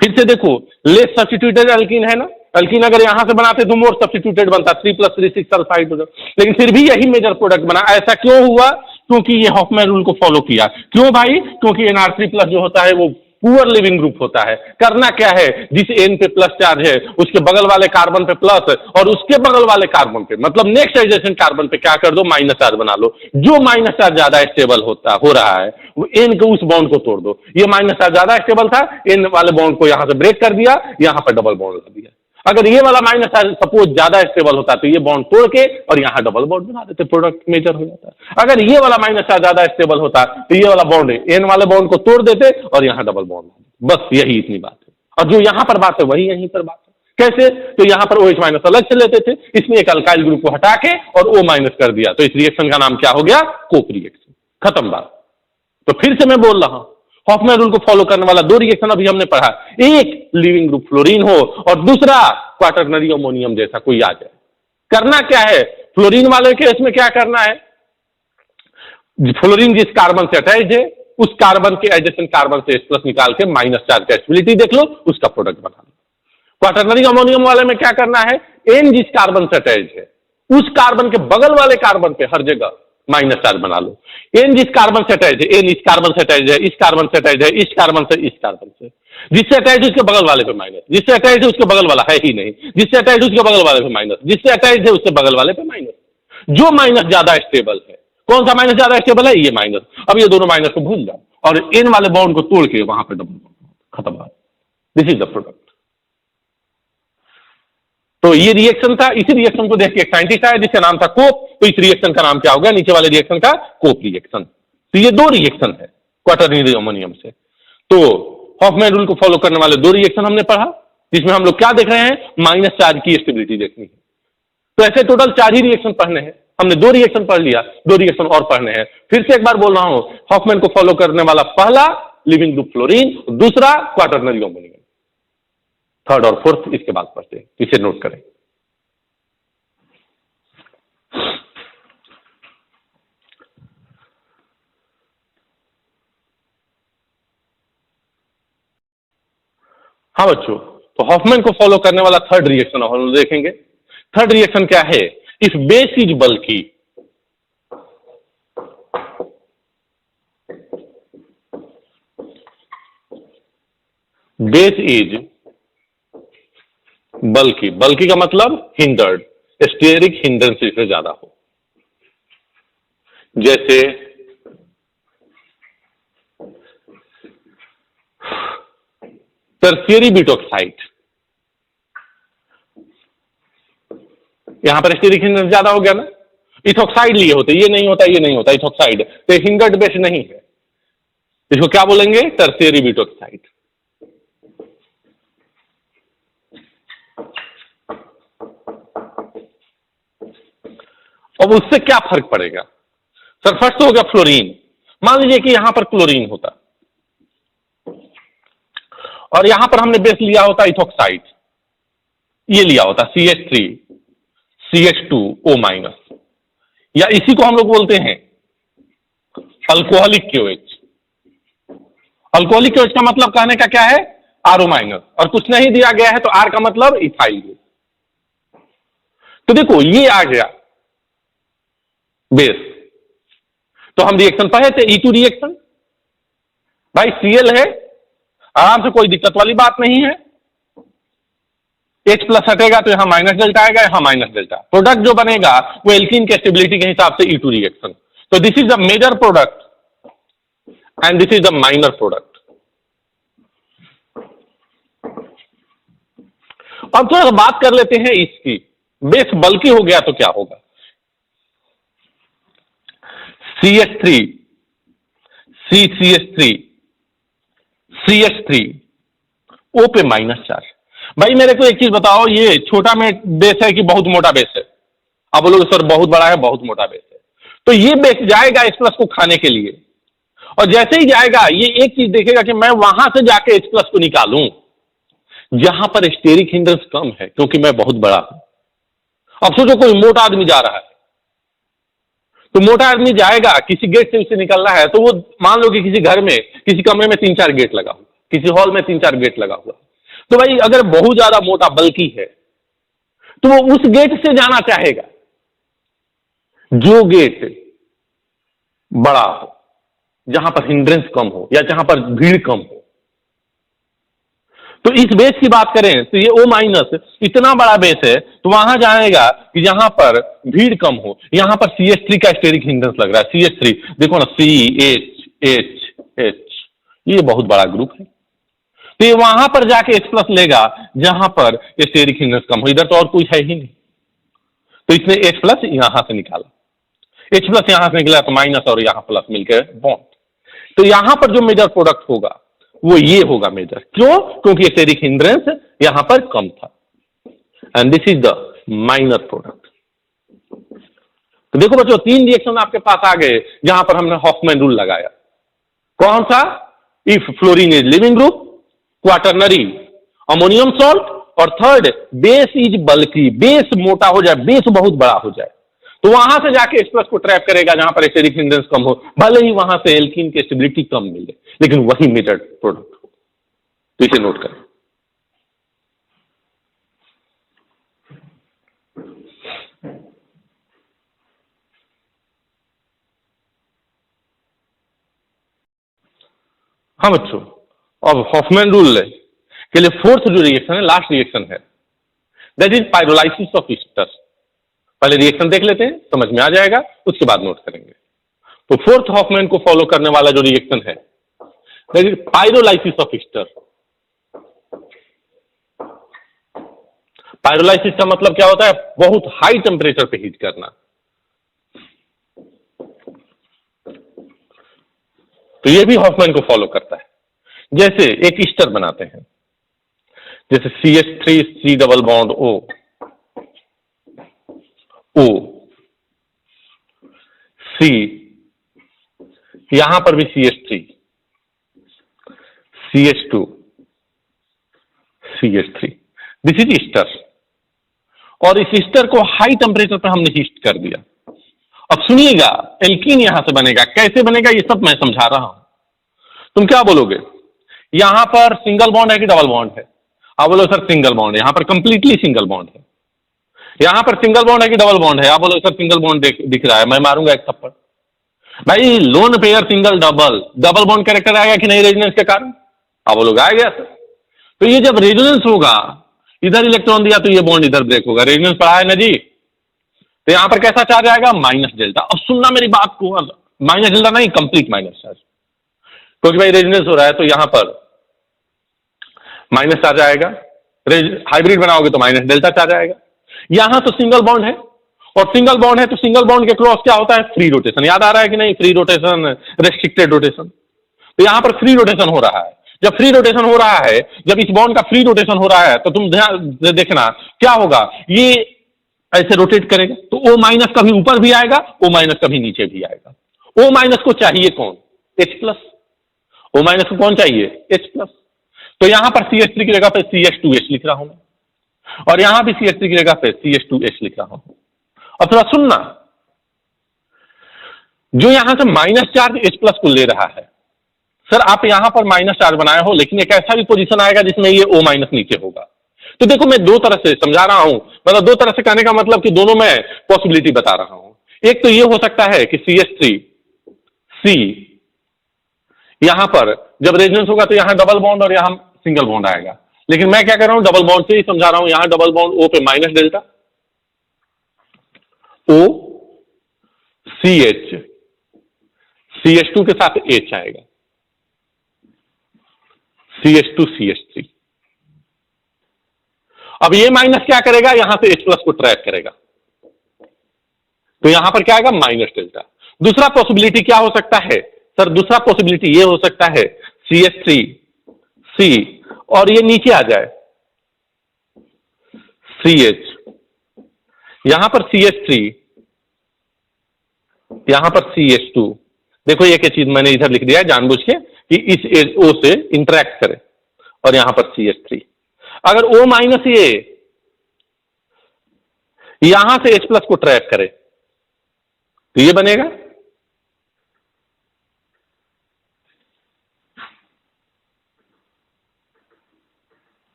फिर से देखो, लेस सब्स्टिट्यूटेड अल्कीन है ना, अल्कीन अगर यहां से बनाते तो मोर सब्स्टिट्यूटेड बनता, 3+3 6 सल्फाइड, लेकिन फिर भी यही मेजर प्रोडक्ट बना। ऐसा क्यों हुआ? क्योंकि ये हॉफमैन रूल को फॉलो किया। क्यों भाई? क्योंकि NR3+ जो होता है वो पुअर लिविंग ग्रुप होता है। करना क्या है? जिस N पे प्लस चार्ज है उसके बगल वाले कार्बन पे प्लस और उसके बगल वाले कार्बन पे, मतलब नेक्स्ट एडजेसेंट कार्बन पे क्या कर दो? माइनस चार्ज बना लो। जो माइनस चार्ज ज्यादा स्टेबल हो रहा है वो N के उस बॉन्ड को तोड़ दो। ये माइनस चार्ज ज्यादा स्टेबल था, N वाले बॉन्ड को यहां से ब्रेक कर दिया, यहां पर डबल बॉन्ड लगा दिया। अगर ये वाला माइनस चार्ज सपोज ज्यादा स्टेबल होता तो ये बॉन्ड तोड़ के और यहां डबल बॉन्ड बना देते, प्रोडक्ट मेजर हो जाता। अगर ये वाला माइनस चार्ज ज्यादा स्टेबल होता तो ये वाला बॉन्ड एन वाले बॉन्ड को तोड़ देते और यहां डबल बॉन्ड। बस यही इतनी बात है। और जो यहां पर बात है वही यहीं पर बात है। कैसे? तो यहां पर OH माइनस अलग से लेते थे, इसमें एक अल्काइल ग्रुप को हटा के और O माइनस कर दिया, तो इस रिएक्शन का नाम क्या हो गया? कोप रिएक्शन। खत्म बात। तो फिर से मैं बोल रहा हूं, हॉफमैन रूल को फॉलो करने वाला दो रिएक्शन अभी हमने पढ़ा, एक लिविंग ग्रुप फ्लोरीन हो और दूसरा क्वाटरनरी अमोनियम जैसा कोई आ जाए। करना क्या है? फ्लोरीन वाले केस में क्या करना है? फ्लोरीन जिस कार्बन से अटैच है उस कार्बन के एडजेसेंट कार्बन से H प्लस निकाल के माइनस चार्ज का स्टेबिलिटी देख लो, उसका प्रोडक्ट बना लो। क्वाटरनरी अमोनियम वाले में क्या करना है? N जिस कार्बन से अटैच है उस कार्बन के बगल वाले कार्बन पे हर जगह माइनस चार्ज बना लो। N जिस कार्बन से अटैच है, N इस कार्बन से अटैच है, इस कार्बन से अटैच है, इस कार्बन से, इस कार्बन से, जिससे अटैच है उसके बगल वाले पे माइनस, जिससे अटैच है उसके बगल वाला है ही नहीं, जिससे अटैच है उसके बगल वाले पे माइनस, जिससे अटैच है उसके बगल वाले पे माइनस। जो माइनस ज्यादा स्टेबल है, कौन सा माइनस ज्यादा स्टेबल है? ये माइनस। अब ये दोनों माइनस को भूल जाओ और N वाले बॉन्ड को तोड़ के वहां पे डबल बॉन्ड, खत्म बात। This is the product. तो ये रिएक्शन था। इसी रिएक्शन को देख के एक साइंटिस्ट आया जिसका नाम था कोप, तो इस रिएक्शन का नाम क्या हो गया? नीचे वाले रिएक्शन का कोप रिएक्शन। तो ये दो रिएक्शन है क्वाटरनरी अमोनियम से। तो हॉफमैन रूल को फॉलो करने वाले दो रिएक्शन हमने पढ़ा, जिसमें हम लोग क्या देख रहे हैं? माइनस चार्ज की स्टेबिलिटी देखनी है। तो ऐसे टोटल 4 ही रिएक्शन पढ़ने हैं। हमने 2 रिएक्शन पढ़ लिया, 2 रिएक्शन और पढ़ने हैं। फिर से एक बार बोल रहा हूं, हॉफमैन को फॉलो करने वाला पहला लिविंग ग्रुप फ्लोरीन, दूसरा क्वाटरनरी अमोनियम, थर्ड और फोर्थ इसके बाद पढ़ते हैं। इसे नोट करें। हाँ बच्चों, तो हॉफमैन को फॉलो करने वाला थर्ड रिएक्शन हम देखेंगे। थर्ड रिएक्शन क्या है? If base is bulky, base is bulky, bulky का मतलब हिंडर्ड, स्टेरिक हिंड्रेंस से ज्यादा हो। जैसे टर्शियरी ब्यूटॉक्साइड, यहां पर स्टेरिक हिंड्रेंस ज्यादा हो गया ना। इथॉक्साइड लिए होते, ये नहीं होता, ये नहीं होता, इथॉक्साइड तो हिंडर्ड बेस नहीं है, इसको क्या बोलेंगे? Tertiary butoxide. अब उससे क्या फर्क पड़ेगा सर? फर्स्ट तो हो गया फ्लोरीन। मान लीजिए कि यहां पर क्लोरीन होता और यहां पर हमने बेस लिया होता इथोक्साइड, ये लिया होता CH3 CH2O माइनस, या इसी को हम लोग बोलते हैं अल्कोहलिक क्योएच। अल्कोहलिक क्योएच का मतलब कहने का क्या है? RO माइनस, और कुछ नहीं दिया गया है तो R का मतलब इथाइल ग्रुप। तो देखो ये आ गया बेस, तो हम रिएक्शन पढ़े थे E2 रिएक्शन, भाई Cl है, आराम से, कोई दिक्कत वाली बात नहीं है। H प्लस हटेगा तो यहां माइनस डेल्टा आएगा, यहां माइनस डेल्टा, प्रोडक्ट जो बनेगा वो एल्कीन के स्टेबिलिटी के हिसाब से E2 रिएक्शन। तो this is the major product and this is the minor product. अब थोड़ा सा बात कर लेते हैं इसकी, बेस बल्कि हो गया तो क्या होगा? CH3 CCH3 CH3 O पे माइनस चार्ज। भाई मेरे को एक चीज बताओ, ये छोटा में बेस है कि बहुत मोटा बेस है? आप बोलोगे सर बहुत बड़ा है, बहुत मोटा बेस है। तो ये बेस जाएगा H प्लस को खाने के लिए, और जैसे ही जाएगा ये एक चीज देखेगा कि मैं वहां से जाके H प्लस को निकालूं जहां पर स्टेरिक हिंड्रेंस कम है, क्योंकि मैं बहुत बड़ा हूं। अब सोचो कोई मोटा आदमी जा रहा है, तो मोटा आदमी जाएगा, किसी गेट से उसे निकलना है, तो वो मान लो कि किसी घर में, किसी कमरे में 3-4 गेट लगा हुआ, किसी हॉल में 3-4 गेट लगा हुआ, तो भाई अगर बहुत ज्यादा मोटा बल्कि है तो वो उस गेट से जाना चाहेगा जो गेट बड़ा हो, जहां पर हिंड्रेंस कम हो या जहां पर भीड़ कम हो। तो इस बेस की बात करें तो ये O माइनस इतना बड़ा बेस है, तो वहां जाएगा कि जहां पर भीड़ कम हो। यहां पर CH3 का स्टेरिक हिंड्रेंस लग रहा है, CH3 देखो ना, CH ये बहुत बड़ा ग्रुप है, तो ये वहां पर जाके H प्लस लेगा जहां पर स्टेरिक हिंड्रेंस कम हो। इधर तो और कोई है ही नहीं, तो इसने H प्लस यहां से निकाला, H प्लस यहां से निकला तो माइनस और यहां प्लस मिलकर बॉन्ड। तो यहां पर जो मेजर प्रोडक्ट होगा वो ये होगा मेजर। क्यों? क्योंकि स्टेरिक हिंड्रेंस यहां पर कम था, and this is the minor product. तो देखो बच्चों, 3 रिएक्शन आपके पास आ गए जहां पर हमने हॉफमैन रूल लगाया। कौन सा? If fluorine is leaving group, quaternary ammonium salt, और थर्ड बेस इज बल्कि, बेस मोटा हो जाए, बेस बहुत बड़ा हो जाए, तो वहां से जाके H प्लस को ट्रैप करेगा जहां पर स्टेरिक हिंड्रेंस कम हो, भले ही वहां से एल्कीन की स्टेबिलिटी कम मिले, लेकिन वही मेजर प्रोडक्ट हो। तो इसे नोट करें। हाँ बच्चों, अब हॉफमैन रूल के लिए फोर्थ जो रिएक्शन है, लास्ट रिएक्शन है, दैट इज पाइरोलाइसिस ऑफ ईस्टर। पहले रिएक्शन देख लेते हैं, समझ में आ जाएगा, उसके बाद नोट करेंगे। तो फोर्थ हॉफमैन को फॉलो करने वाला जो रिएक्शन है दैट इज पाइरोलाइसिस ऑफ ईस्टर। पाइरोलाइसिस का मतलब क्या होता है? बहुत हाई टेम्परेचर पे हीट करना। तो ये भी हॉफमैन को फॉलो करता है। जैसे एक ईस्टर बनाते हैं, जैसे CH3 C double bond O C, यहां पर भी CH3 CH2 CH3, this is Easter. और इस ईस्टर को हाई टेम्परेचर पर हमने हीट कर दिया। अब सुनिएगा, एल्कीन यहां से बनेगा। कैसे बनेगा ये सब मैं समझा रहा हूं, तुम क्या बोलोगे? यहां पर सिंगल बॉन्ड है कि डबल बॉन्ड है? आप बोलो सर सिंगल बॉन्ड है, यहां पर कंप्लीटली सिंगल बॉन्ड है। यहां पर सिंगल बॉन्ड है कि डबल बॉन्ड है? आप बोलो सर सिंगल बॉन्ड दिख रहा है, मैं मारूंगा एक थप्पड़। भाई lone pair single double, double bond character आएगा कि नहीं रेजोनेंस के कारण? आप बोलोगे आ गया सर। तो ये जब रेजोनेंस होगा, इधर इलेक्ट्रॉन दिया तो ये बॉन्ड इधर ब्रेक होगा, रेजोनेंस पढ़ा है ना जी। तो यहां पर कैसा चार्ज आएगा? Minus delta. अब सुनना मेरी बात को, माइनस डेल्टा नहीं, कंप्लीट माइनस चार्ज, क्योंकि भाई रेजोनेंस हो रहा है तो यहां पर माइनस चार्ज आएगा। हाइब्रिड बनाओगे तो माइनस डेल्टा चार्ज आएगा। यहां तो सिंगल बॉन्ड है, और सिंगल बॉन्ड है तो सिंगल बॉन्ड के क्रॉस क्या होता है? Free rotation. याद आ रहा है कि नहीं? Free rotation, restricted rotation. तो यहां पर फ्री रोटेशन हो रहा है। जब फ्री रोटेशन हो रहा है, जब इस बॉन्ड का फ्री रोटेशन हो रहा है, तो तुम ध्यान देखना क्या होगा। ये ऐसे रोटेट करेगा तो O माइनस कभी ऊपर भी आएगा, O माइनस कभी नीचे भी आएगा। O माइनस को चाहिए कौन? H plus. O माइनस को कौन चाहिए? H plus. तो यहां पर CH3 की जगह पे CH2H लिख रहा हूं मैं, और यहां भी CH3 की जगह पे CH2H लिख रहा हूं। अब थोड़ा सुनना, जो यहां से माइनस चार्ज H प्लस को ले रहा है, सर आप यहां पर माइनस चार्ज बनाए हो, लेकिन एक ऐसा भी पोजीशन आएगा जिसमें ये O माइनस नीचे होगा। तो देखो मैं दो तरह से समझा रहा हूं, मतलब दो तरह से कहने का मतलब कि दोनों में पॉसिबिलिटी बता रहा हूं। एक तो ये हो सकता है कि CH3C यहां पर जब रेजोनेंस होगा तो यहां डबल बॉन्ड और यहां सिंगल बॉन्ड आएगा, लेकिन मैं क्या कर रहा हूं, डबल बॉन्ड से ही समझा रहा हूं। यहां डबल बॉन्ड O पे minus delta, O CH CH2 के साथ H आएगा, CH2 CH3। अब ये माइनस क्या करेगा, यहां से H प्लस को ट्रैप करेगा, तो यहां पर क्या आएगा, माइनस डेल्टा। दूसरा पॉसिबिलिटी क्या हो सकता है सर? दूसरा पॉसिबिलिटी ये हो सकता है CH3C और ये नीचे आ जाए CH, यहां पर CH3, यहां पर CH2। देखो ये क्या चीज मैंने इधर लिख दिया है जानबूझ के कि इस O से इंटरेक्ट करे, और यहां पर CH3। अगर O माइनस ये यहां से H प्लस को ट्रैप करे तो ये बनेगा,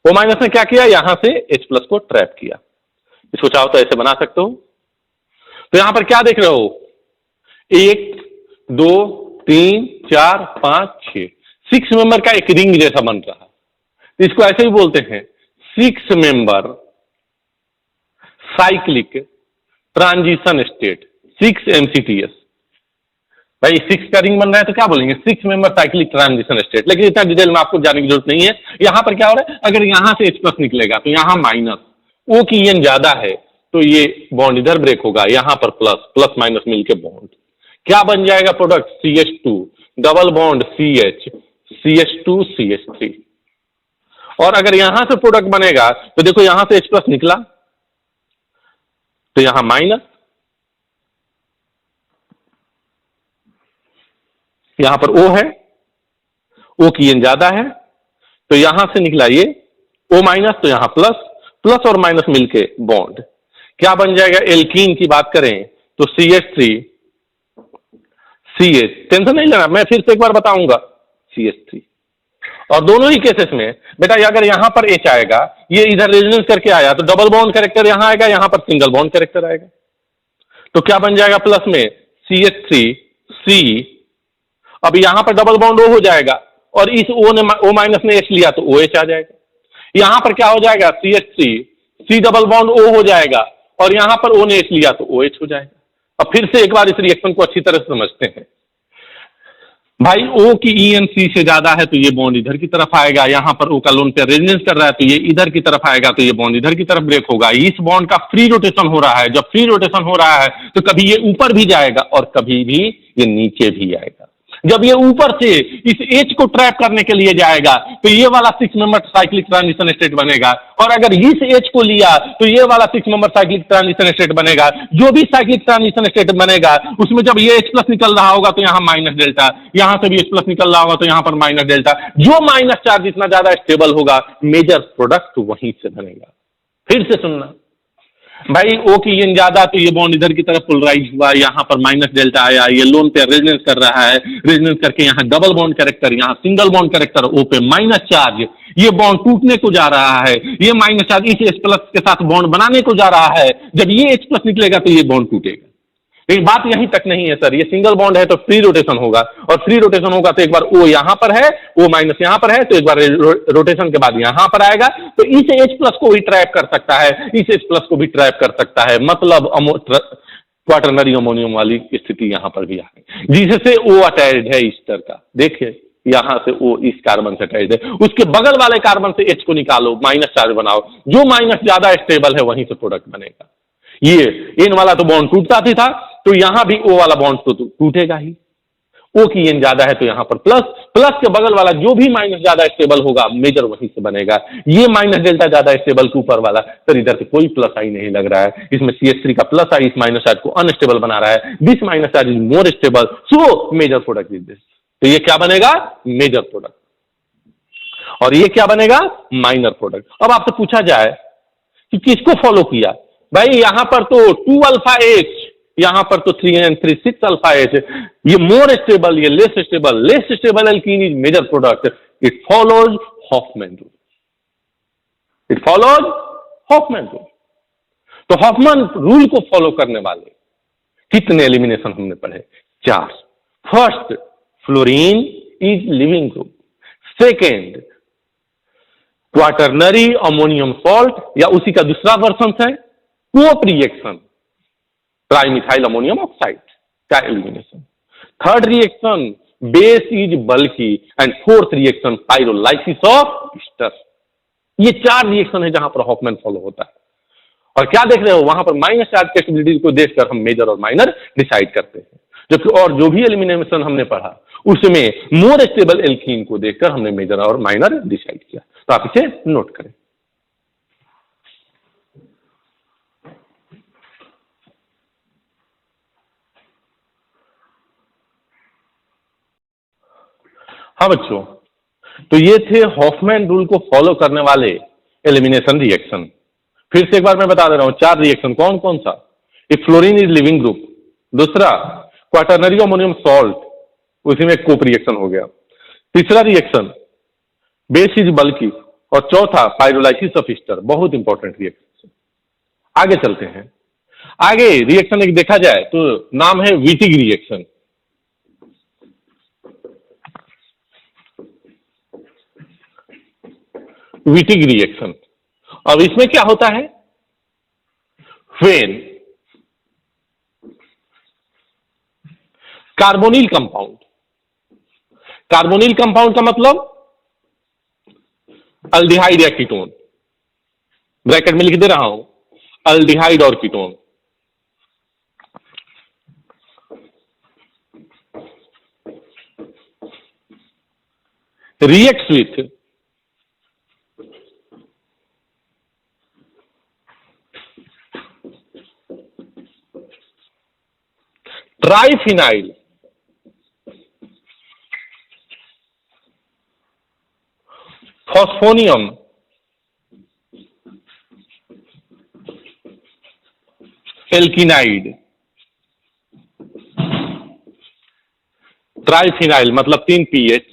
O माइनस ने क्या किया, यहां से H प्लस को ट्रैप किया। इसको चाहो तो ऐसे बना सकते हो। तो यहां पर क्या देख रहे हो, 1 2 3 4 5 6, 6 मेंबर का एक रिंग जैसा बन रहा है। तो इसको ऐसे ही बोलते हैं 6 member cyclic transition state, 6 MCTS। भाई 6 का रिंग बन रहा है तो क्या बोलेंगे, 6 मेंबर साइक्लिक ट्रांजिशन स्टेट। लेकिन इतना डिटेल में आपको जाने की जरूरत नहीं है। यहां पर क्या हो रहा है, अगर यहां से H प्लस निकलेगा तो यहां माइनस, O की एन ज्यादा है तो ये बॉन्ड इधर ब्रेक होगा, यहां पर प्लस, प्लस माइनस मिलके बॉन्ड क्या बन जाएगा, product CH2 double bond CH, CH2 CH3। और अगर यहां से प्रोडक्ट बनेगा तो देखो यहां से H प्लस निकला तो यहां माइनस, यहां पर O है, O की एन ज्यादा है तो यहां से निकला ये O माइनस, तो यहां प्लस, प्लस और माइनस मिलके बॉन्ड क्या बन जाएगा। एल्कीन की बात करें तो CH3 CH, टेंशन नहीं लेना, मैं फिर से एक बार बताऊंगा, CH3। और दोनों ही केसेस में बेटा अगर यहां पर H आएगा, ये इधर रेजोनेंस करके आया तो डबल बॉन्ड कैरेक्टर यहां आएगा, यहां पर सिंगल बॉन्ड कैरेक्टर आएगा। तो क्या बन जाएगा, प्लस में CH3C, अब यहां पर डबल बॉन्ड O हो जाएगा और इस O माइनस ने H लिया तो OH आ जाएगा। यहां पर क्या हो जाएगा, CH3C डबल बॉन्ड O हो जाएगा और यहां पर O ने H लिया तो OH हो जाएगा। अब फिर से एक बार इस रिएक्शन को अच्छी तरह से समझते हैं। भाई O की EN C से ज्यादा है तो ये बॉन्ड इधर की तरफ आएगा, यहां पर O का लोन पे रेजोनेंस कर रहा है तो ये इधर की तरफ आएगा, तो ये बॉन्ड इधर की तरफ ब्रेक होगा। इस बॉन्ड का फ्री रोटेशन हो रहा है, जब फ्री रोटेशन हो रहा है तो कभी ये ऊपर भी जाएगा और कभी भी ये नीचे भी आएगा। जब ये ऊपर से इस H को ट्रैप करने के लिए जाएगा तो ये वाला 6 मेंबर साइक्लिक ट्रांजिशन स्टेट बनेगा, और अगर इस H को लिया तो ये वाला 6 मेंबर साइक्लिक ट्रांजिशन स्टेट बनेगा। जो भी साइक्लिक ट्रांजिशन स्टेट बनेगा उसमें जब ये H प्लस निकल रहा होगा तो यहाँ माइनस डेल्टा, यहां से भी H प्लस निकल रहा होगा तो यहाँ पर माइनस डेल्टा। जो माइनस चार्ज जितना ज्यादा स्टेबल होगा मेजर प्रोडक्ट वहीं से बनेगा। फिर से सुनना भाई, O की एन ज्यादा तो ये बॉन्ड इधर की तरफ पोलराइज हुआ, यहाँ पर माइनस डेल्टा आया, ये लोन पे रेजोनेंस कर रहा है, रेजोनेंस करके यहाँ डबल बॉन्ड कैरेक्टर, यहाँ सिंगल बॉन्ड कैरेक्टर, O पे माइनस चार्ज, ये बॉन्ड टूटने को जा रहा है, ये माइनस चार्ज इस H प्लस के साथ बॉन्ड बनाने को जा रहा है। जब ये H प्लस निकलेगा तो ये बॉन्ड टूटेगा। लेकिन बात यहीं तक नहीं है सर, ये सिंगल बॉन्ड है तो फ्री रोटेशन होगा, और फ्री रोटेशन होगा तो एक बार O यहां पर है, O माइनस यहां पर है, तो एक बार रोटेशन के बाद यहां पर आएगा तो इस H प्लस को भी ट्रैप कर सकता है, इस H प्लस को भी ट्रैप कर सकता है। मतलब क्वाटरनरी अमोनियम वाली स्थिति यहां पर भी आ गई, जिससे O अटैच्ड है ईस्टर का। देखिए यहां से O इस कार्बन से अटैच्ड है, उसके बगल वाले कार्बन से H को निकालो, माइनस चार्ज बनाओ, जो माइनस ज्यादा स्टेबल है वहीं से प्रोडक्ट बनेगा। ये एन वाला तो बॉन्ड टूटता था तो यहां भी O वाला बॉन्ड तो टूटेगा ही। O की एन ज्यादा है तो यहां पर प्लस, प्लस के बगल वाला जो भी माइनस ज्यादा स्टेबल होगा मेजर वहीं से बनेगा। ये माइनस डेल्टा ज्यादा स्टेबल के ऊपर वाला, सर इधर से कोई प्लस आई नहीं लग रहा है, इसमें CH3 का प्लस आई इस माइनस चार्ज को अनस्टेबल बना रहा है, this minus charge is more stable, so major product is this. तो ये क्या बनेगा? Major product. और ये क्या बनेगा? Minor product. अब आपसे पूछा जाए कि किसको फॉलो किया, भाई यहां पर तो 2 अल्फा एच, यहां पर तो 3 and 3 6 अल्फा एच, ये मोर स्टेबल, ये less stable. Less stable alkene is major product. It follows Hofmann rule, it follows Hofmann rule. तो हॉफमैन रूल को फॉलो करने वाले कितने एलिमिनेशन हमने पढ़े? 4। First, fluorine is leaving group. Second, quaternary ammonium salt या उसी का दूसरा वर्सन है Cope reaction, trimethyl ammonium oxide का elimination. Third reaction, base is bulky. And fourth reaction, pyrolysis of ester. ये 4 रिएक्शन है जहां पर हॉफमैन फॉलो होता है। और क्या देख रहे हो, वहां पर माइनस चार्ज कैपेबिलिटी को देखकर हम मेजर और माइनर डिसाइड करते हैं, जबकि और जो भी एलिमिनेशन हमने पढ़ा उसमें मोर स्टेबल एल्कीन को देखकर हमने मेजर और माइनर डिसाइड किया। तो आप इसे नोट करें। हाँ बच्चों, तो ये थे हॉफमैन रूल को फॉलो करने वाले एलिमिनेशन रिएक्शन। फिर से एक बार मैं बता दे रहा हूं, 4 रिएक्शन कौन कौन सा? एक फ्लोरीन इज लिविंग ग्रुप, दूसरा क्वाटरनरी अमोनियम सॉल्ट, उसी में कोप रिएक्शन हो गया, तीसरा रिएक्शन बेस इज बल्की, और चौथा पाइरोलाइसिस ऑफ ईस्टर। बहुत इंपॉर्टेंट रिएक्शन। आगे चलते हैं। आगे रिएक्शन एक देखा जाए तो नाम है विटिग रिएक्शन। Wittig reaction. अब इसमें क्या होता है? When carbonyl compound, carbonyl compound का मतलब अल्डिहाइड या कीटोन, ब्रैकेट में लिख दे रहा हूं अल्डिहाइड और ketone, reacts with triphenyl phosphonium alkylide. Triphenyl मतलब 3 पीएच,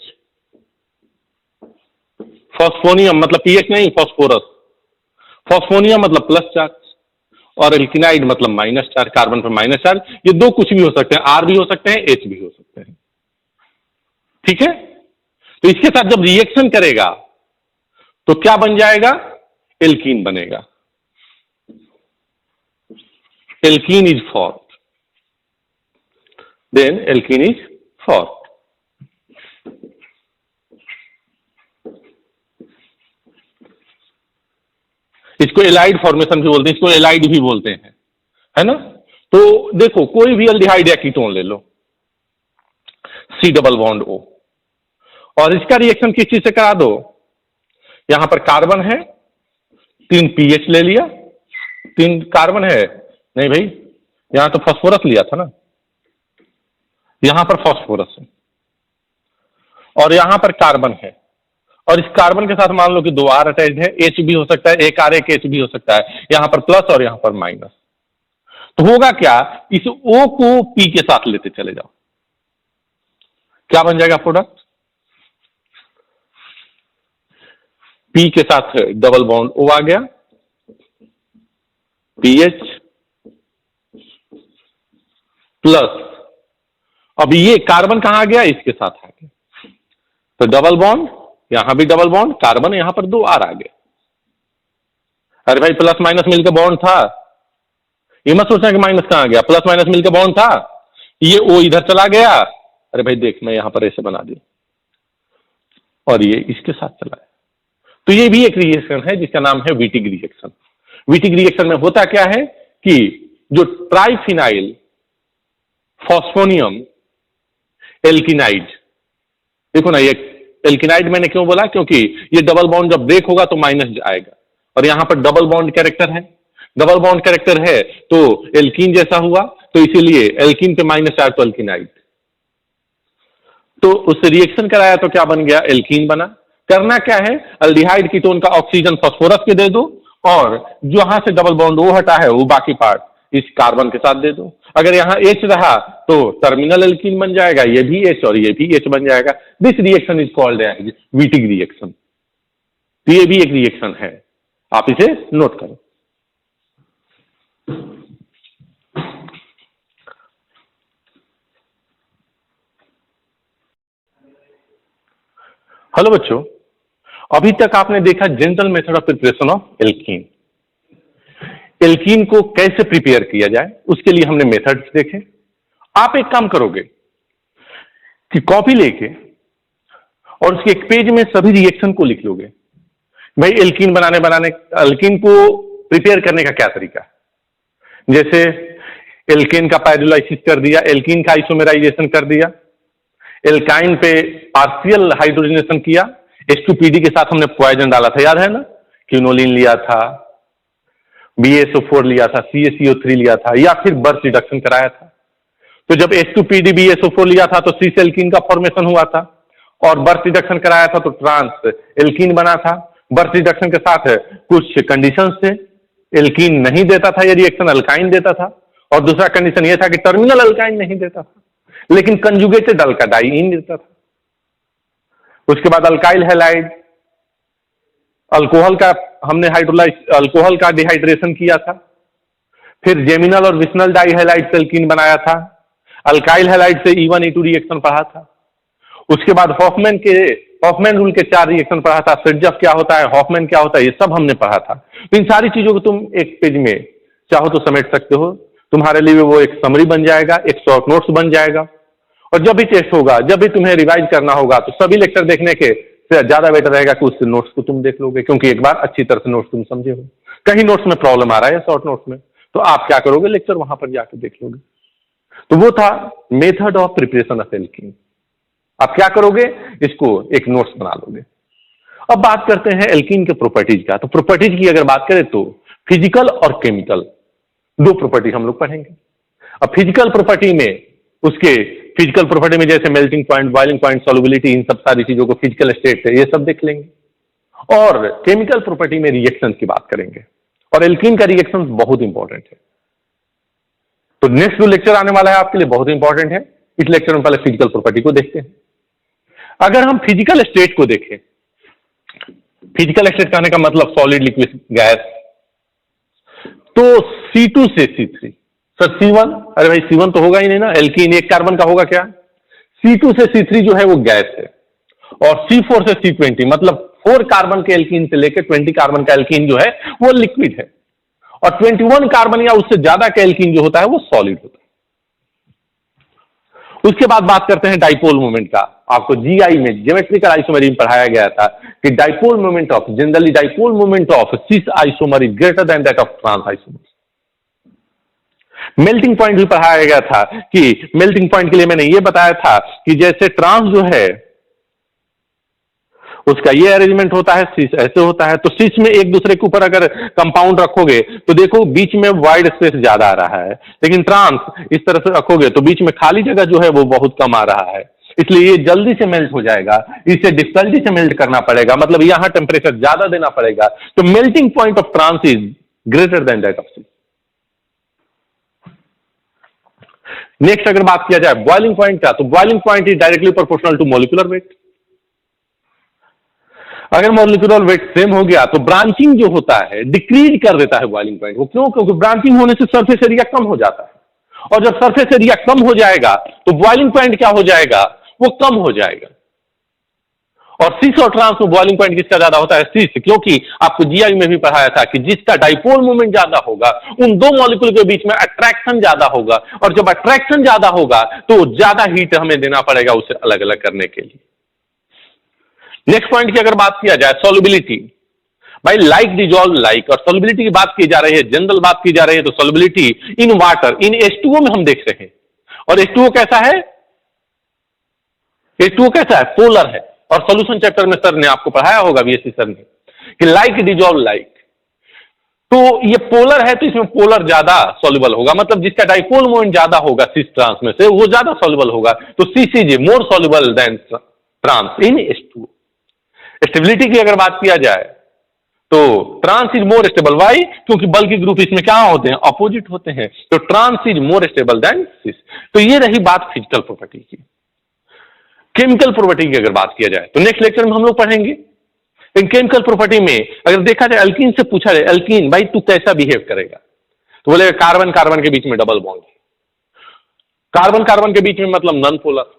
फॉस्फोनियम मतलब पीएच नहीं फॉस्फोरस, फॉस्फोनियम मतलब प्लस चार्ज, और एल्किनाइड मतलब माइनस चार्ज, कार्बन पर माइनस चार्ज। ये दो कुछ भी हो सकते हैं, आर भी हो सकते हैं, एच भी हो सकते हैं। ठीक है, तो इसके साथ जब रिएक्शन करेगा तो क्या बन जाएगा? एल्कीन बनेगा। Alkene is formed, then alkene is formed. इसको एलाइड फॉर्मेशन भी बोलते हैं, इसको एलाइड भी बोलते हैं, है ना। तो देखो कोई भी अल्डिहाइड या कीटोन ले लो, C डबल बॉन्ड O, और इसका रिएक्शन किस चीज से करा दो? यहां पर कार्बन है, 3 पीएच ले लिया, 3 कार्बन है, नहीं भाई यहां तो फास्फोरस लिया था ना, यहां पर फास्फोरस है और यहां पर कार्बन है, और इस कार्बन के साथ मान लो कि 2 R अटैच्ड है, H भी हो सकता है, एक R एक H भी हो सकता है, यहां पर प्लस और यहां पर माइनस। तो होगा क्या, इस O को P के साथ लेते चले जाओ, क्या बन जाएगा प्रोडक्ट? P के साथ डबल बॉन्ड O आ गया, PH प्लस, अब ये कार्बन कहां आ गया? इसके साथ आ गया, तो डबल बॉन्ड, यहां भी डबल बॉन्ड, कार्बन यहां पर 2 R आ गया। अरे भाई प्लस माइनस मिलकर बॉन्ड था, ये मत सोचना कि माइनस कहां गया, प्लस माइनस मिलकर बॉन्ड था, ये O इधर चला गया। अरे भाई देख मैं यहां पर ऐसे बना दी और ये इसके साथ चला है। तो ये भी एक रिएक्शन है जिसका नाम है विटिग रिएक्शन। विटिग रिएक्शन में होता क्या है कि जो ट्राइफिनाइल फॉस्फोनियम एल्किनाइड देखो ना, ये एल्किनाइड मैंने क्यों बोला, क्योंकि ये डबल बॉन्ड जब ब्रेक होगा तो माइनस आएगा, और यहां पर डबल बॉन्ड कैरेक्टर है, डबल बॉन्ड कैरेक्टर है तो एल्कीन जैसा हुआ, तो इसीलिए एल्कीन पे माइनस आया तो एल्किनाइड। तो उससे रिएक्शन कराया तो क्या बन गया, एल्कीन बना। करना क्या है, अल्डिहाइड कीटोन का ऑक्सीजन फास्फोरस के दे दो, और जहां से डबल बॉन्ड वो हटा है वो बाकी पार्ट इस कार्बन के साथ दे दो। अगर यहां H रहा तो टर्मिनल एल्कीन बन जाएगा, ये भी H और ये भी H बन जाएगा। This reaction is called as Wittig reaction. तो ये भी एक रिएक्शन है, आप इसे नोट करो। हेलो बच्चों, अभी तक आपने देखा general method of preparation of alkene. Alkene को कैसे प्रिपेयर किया जाए उसके लिए हमने मेथड्स देखे। आप एक काम करोगे कि कॉपी लेके और उसके एक पेज में सभी रिएक्शन को लिख लोगे। भाई एल्कीन बनाने एल्कीन को प्रिपेयर करने का क्या तरीका है। जैसे एल्केन का पायरोलाइसिस कर दिया, एल्कीन का आइसोमेराइजेशन कर दिया, एल्काइन पे पार्शियल हाइड्रोजनेशन किया, H2PD के साथ हमने पॉइजन डाला था, याद है ना, क्यूनोलिन लिया था, BaSO4 लिया था, CaCO3 लिया था, या फिर बर्थ रिडक्शन कराया था। तो जब H2PD BaSO4 लिया था तो सीस एल्कीन का फॉर्मेशन हुआ था, और बर्थ रिडक्शन कराया था तो ट्रांस एल्कीन बना था। बर्थ रिडक्शन के साथ कुछ कंडीशंस थे, एल्कीन नहीं देता था ये रिएक्शन, अल्काइन देता था, और दूसरा कंडीशन ये था कि टर्मिनल अल्काइन नहीं देता था, लेकिन कंजुगेटेड अल्काडाइन देता था। उसके बाद अल्काइल हैलाइड, अल्कोहल का हमने अल्कोहल का डिहाइड्रेशन किया था। फिर जेमिनल और विस्नल डाइहैलाइड से एल्कीन बनाया था। अल्काइल हैलाइड से E1 E2 रिएक्शन पढ़ा था। उसके बाद हॉफमैन रूल के 4 रिएक्शन पढ़ा था। फ्रिट्जफ क्या होता है, हॉफमैन क्या होता है, ये सब हमने पढ़ा था। तो इन सारी चीजों को तुम एक पेज में चाहो तो समेट सकते हो, तुम्हारे लिए वो एक समरी बन जाएगा, एक शॉर्ट नोट्स बन जाएगा। और जब भी टेस्ट होगा, जब भी तुम्हें रिवाइज करना होगा, तो सभी लेक्चर देखने के से ज्यादा बेटर रहेगा कि उस नोट्स को तुम देख लोगे, क्योंकि एक बार अच्छी तरह से नोट्स तुम समझे हो। कहीं नोट्स में प्रॉब्लम आ रहा है शॉर्ट नोट्स में, तो आप क्या करोगे, लेक्चर वहां पर जाकर देख लोगे। तो वो था method of preparation of alkene. आप क्या करोगे, इसको एक नोट्स बना लोगे। अब बात करते हैं एल्कीन के प्रॉपर्टीज का। तो प्रॉपर्टीज की अगर बात करें तो फिजिकल और केमिकल 2 प्रॉपर्टी हम लोग पढ़ेंगे। अब फिजिकल प्रॉपर्टी में फिजिकल प्रॉपर्टी में जैसे melting point, boiling point, solubility, इन सब सारी चीजों को, फिजिकल स्टेट है, ये सब देख लेंगे। और केमिकल प्रॉपर्टी में रिएक्शन की बात करेंगे, और एल्कीन का रिएक्शन बहुत इंपॉर्टेंट है। तो नेक्स्ट जो लेक्चर आने वाला है आपके लिए बहुत इंपॉर्टेंट है। इस लेक्चर में पहले फिजिकल प्रॉपर्टी को देखते हैं। अगर हम फिजिकल स्टेट को देखें, फिजिकल स्टेट कहने का मतलब सॉलिड, लिक्विड, गैस, तो C2 से C3, सर C1, अरे भाई C1 तो होगा ही नहीं ना, एल्कीन एक कार्बन का होगा क्या। C2 से C3 जो है वो गैस है, और C4 से C20 मतलब 4 कार्बन के एल्कीन से लेकर 20 कार्बन का एल्कीन जो है वो लिक्विड है, और 21 कार्बन या उससे ज्यादा का एल्कीन जो होता है वो सॉलिड होता है। उसके बाद बात करते हैं डाइपोल मोमेंट का। आपको जीआई में, ज्योमेट्रिकल आइसोमरी में पढ़ाया गया था कि dipole moment of, generally dipole moment of cis isomer is greater than that of trans isomer. Melting point भी पढ़ाया गया था कि मेल्टिंग पॉइंट के लिए मैंने ये बताया था कि जैसे ट्रांस जो है उसका ये अरेंजमेंट होता है, सिस ऐसे होता है। तो सिस में एक दूसरे के ऊपर अगर कंपाउंड रखोगे तो देखो बीच में वाइड स्पेस ज्यादा आ रहा है, लेकिन ट्रांस इस तरह से रखोगे तो बीच में खाली जगह जो है वो बहुत कम आ रहा है, इसलिए ये जल्दी से मेल्ट हो जाएगा। इसे डिफिकल्टी से मेल्ट करना पड़ेगा, मतलब यहां टेम्परेचर ज्यादा देना पड़ेगा। तो melting point of trans is greater than that of cis. Next अगर बात किया जाए बॉइलिंग पॉइंट का, तो boiling point is directly proportional to molecular weight. अगर मॉलिक्यूलर वेट सेम हो गया तो ब्रांचिंग जो होता है डिक्रीज कर देता है बॉइलिंग पॉइंट को। क्यों? क्योंकि ब्रांचिंग होने से सरफेस एरिया कम हो जाता है, और जब सरफेस एरिया कम हो जाएगा तो बॉइलिंग पॉइंट क्या हो जाएगा, वो कम हो जाएगा। और सिस और ट्रांस में बॉइलिंग पॉइंट किसका ज्यादा होता है, सिस, क्योंकि आपको जीआई में भी पढ़ाया था कि जिसका डाइपोल मोमेंट ज्यादा होगा उन 2 मॉलिक्यूल के बीच में अट्रैक्शन ज्यादा होगा, और जब अट्रैक्शन ज्यादा होगा तो ज्यादा हीट हमें देना पड़ेगा उसे अलग अलग करने के लिए। नेक्स्ट पॉइंट की अगर बात किया जाए सॉल्युबिलिटी, भाई लाइक डिजॉल्व लाइक, और सॉल्युबिलिटी की बात की जा रही है, जनरल बात की जा रही है, तो solubility in water, in H2O में हम देख रहे हैं। और H2O कैसा है, H2O कैसा है? पोलर है। और सॉल्यूशन चैप्टर में सर ने आपको पढ़ाया होगा, बीएससी सर ने, कि लाइक डिजॉल्व लाइक। तो ये पोलर है तो इसमें पोलर ज्यादा सॉल्युबल होगा, मतलब जिसका डाइपोल मोमेंट ज्यादा होगा सिस ट्रांस में से वो ज्यादा सॉल्युबल होगा। तो CCJ more soluble than trans in H2O। Stability की अगर बात किया जाए तो trans is more stable. Why? क्योंकि बल्कि ग्रुप इसमें क्या होते हैं? अपोजिट होते हैं। तो trans is more stable than cis. तो ये रही बात फिजिकल प्रॉपर्टी की। केमिकल प्रॉपर्टी की अगर बात किया जाए तो नेक्स्ट लेक्चर में हम लोग पढ़ेंगे। इन केमिकल प्रॉपर्टी में अगर देखा जाए, अल्कीन से पूछा जाए, अल्कीन भाई तू कैसा बिहेव करेगा, तो बोले कार्बन कार्बन के बीच में डबल बॉन्ड। कार्बन कार्बन के बीच में मतलब नॉन पोलर,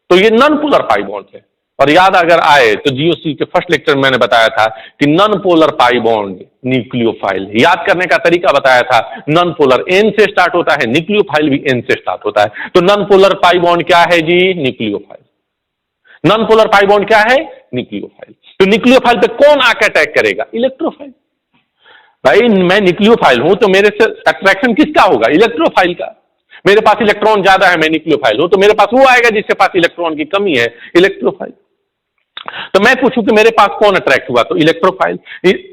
तो ये नॉन पोलर पाई बॉन्ड है। और याद अगर आए तो जीओसी के फर्स्ट लेक्चर में मैंने बताया था कि non polar pi bond nucleophile. याद करने का तरीका बताया था, नॉन पोलर एन से स्टार्ट होता है, न्यूक्लियोफाइल भी एन से स्टार्ट होता है। तो नॉन पोलर पाई बॉन्ड क्या है जी? Nucleophile. Non polar pi bond क्या है? न्यूक्लियोफाइल। तो न्यूक्लियोफाइल पे कौन आकर अटैक करेगा? इलेक्ट्रोफाइल। भाई मैं न्यूक्लियोफाइल हूं तो मेरे से अट्रैक्शन किसका होगा? इलेक्ट्रोफाइल का। मेरे पास इलेक्ट्रॉन ज्यादा है, मैं न्यूक्लियोफाइल हूं, तो मेरे पास वो आएगा जिसके पास इलेक्ट्रॉन की कमी है, इलेक्ट्रोफाइल। तो मैं पूछूं कि मेरे पास कौन अट्रैक्ट हुआ, तो इलेक्ट्रोफाइल।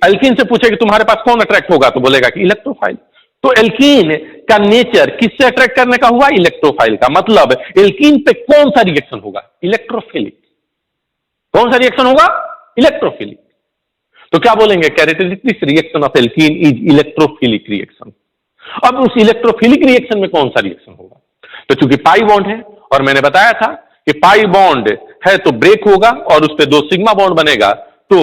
अल्कीन से पूछे कि तुम्हारे पास कौन अट्रैक्ट होगा, तो बोलेगा कि इलेक्ट्रोफाइल। तो एल्कीन का नेचर किससे अट्रैक्ट करने का हुआ? इलेक्ट्रोफाइल का। मतलब एल्कीन पे कौन सा रिएक्शन होगा? इलेक्ट्रोफिलिक। कौन सा रिएक्शन होगा? इलेक्ट्रोफिलिक। तो क्या बोलेंगे? Characteristic reaction of alkene is electrophilic reaction. अब उस इलेक्ट्रोफिलिक रिएक्शन में कौन सा रिएक्शन होगा? तो चूंकि पाई बॉन्ड है और मैंने बताया था कि पाई बॉन्ड है तो ब्रेक होगा और उस पर 2 सिग्मा बॉन्ड बनेगा, तो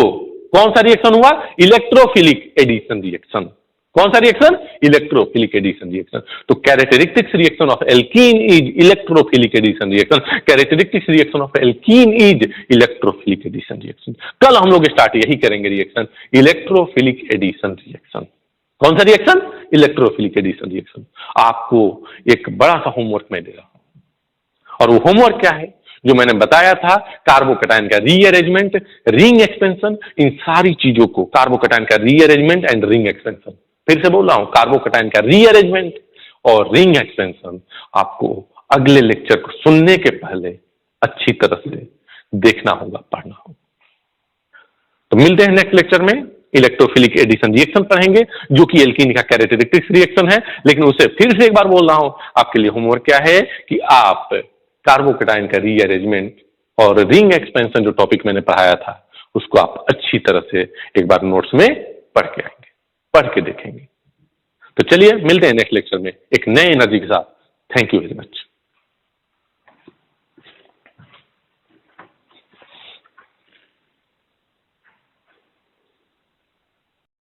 कौन सा रिएक्शन हुआ? Electrophilic addition reaction. कौन सा रिएक्शन? Electrophilic addition reaction. तो characteristics reaction of alkene is electrophilic addition reaction. Characteristics reaction of alkene is electrophilic addition reaction. कल हम लोग स्टार्ट यही करेंगे रिएक्शन, इलेक्ट्रोफिलिक एडिशन रिएक्शन। कौन सा रिएक्शन? Electrophilic addition reaction. आपको एक बड़ा सा होमवर्क मैं दे रहा हूं, और वो होमवर्क क्या है? जो मैंने बताया था, कार्बोकैटायन का रीअरेंजमेंट, रिंग एक्सपेंशन, इन सारी चीजों को, कार्बोकैटायन का रीअरेंजमेंट एंड रिंग एक्सपेंशन, फिर से बोल रहा हूं, कार्बोकैटायन का रीअरेंजमेंट और रिंग एक्सपेंशन आपको अगले लेक्चर को सुनने के पहले अच्छी तरह से देखना होगा, पढ़ना होगा। तो मिलते हैं नेक्स्ट लेक्चर में। इलेक्ट्रोफिलिक एडिशन रिएक्शन पढ़ेंगे जो कि एल्कीन का कैरेक्टरिस्टिक्स रिएक्शन है। लेकिन उसे फिर से एक बार बोल रहा हूं, आपके लिए होमवर्क क्या है कि आप कार्बोकैटायन का रीअरेंजमेंट और रिंग एक्सपेंशन जो टॉपिक मैंने पढ़ाया था उसको आप अच्छी तरह से एक बार नोट्स में पढ़ के आएंगे, पढ़ के देखेंगे। तो चलिए मिलते हैं नेक्स्ट लेक्चर में एक नए एनर्जी के साथ। Thank you very much.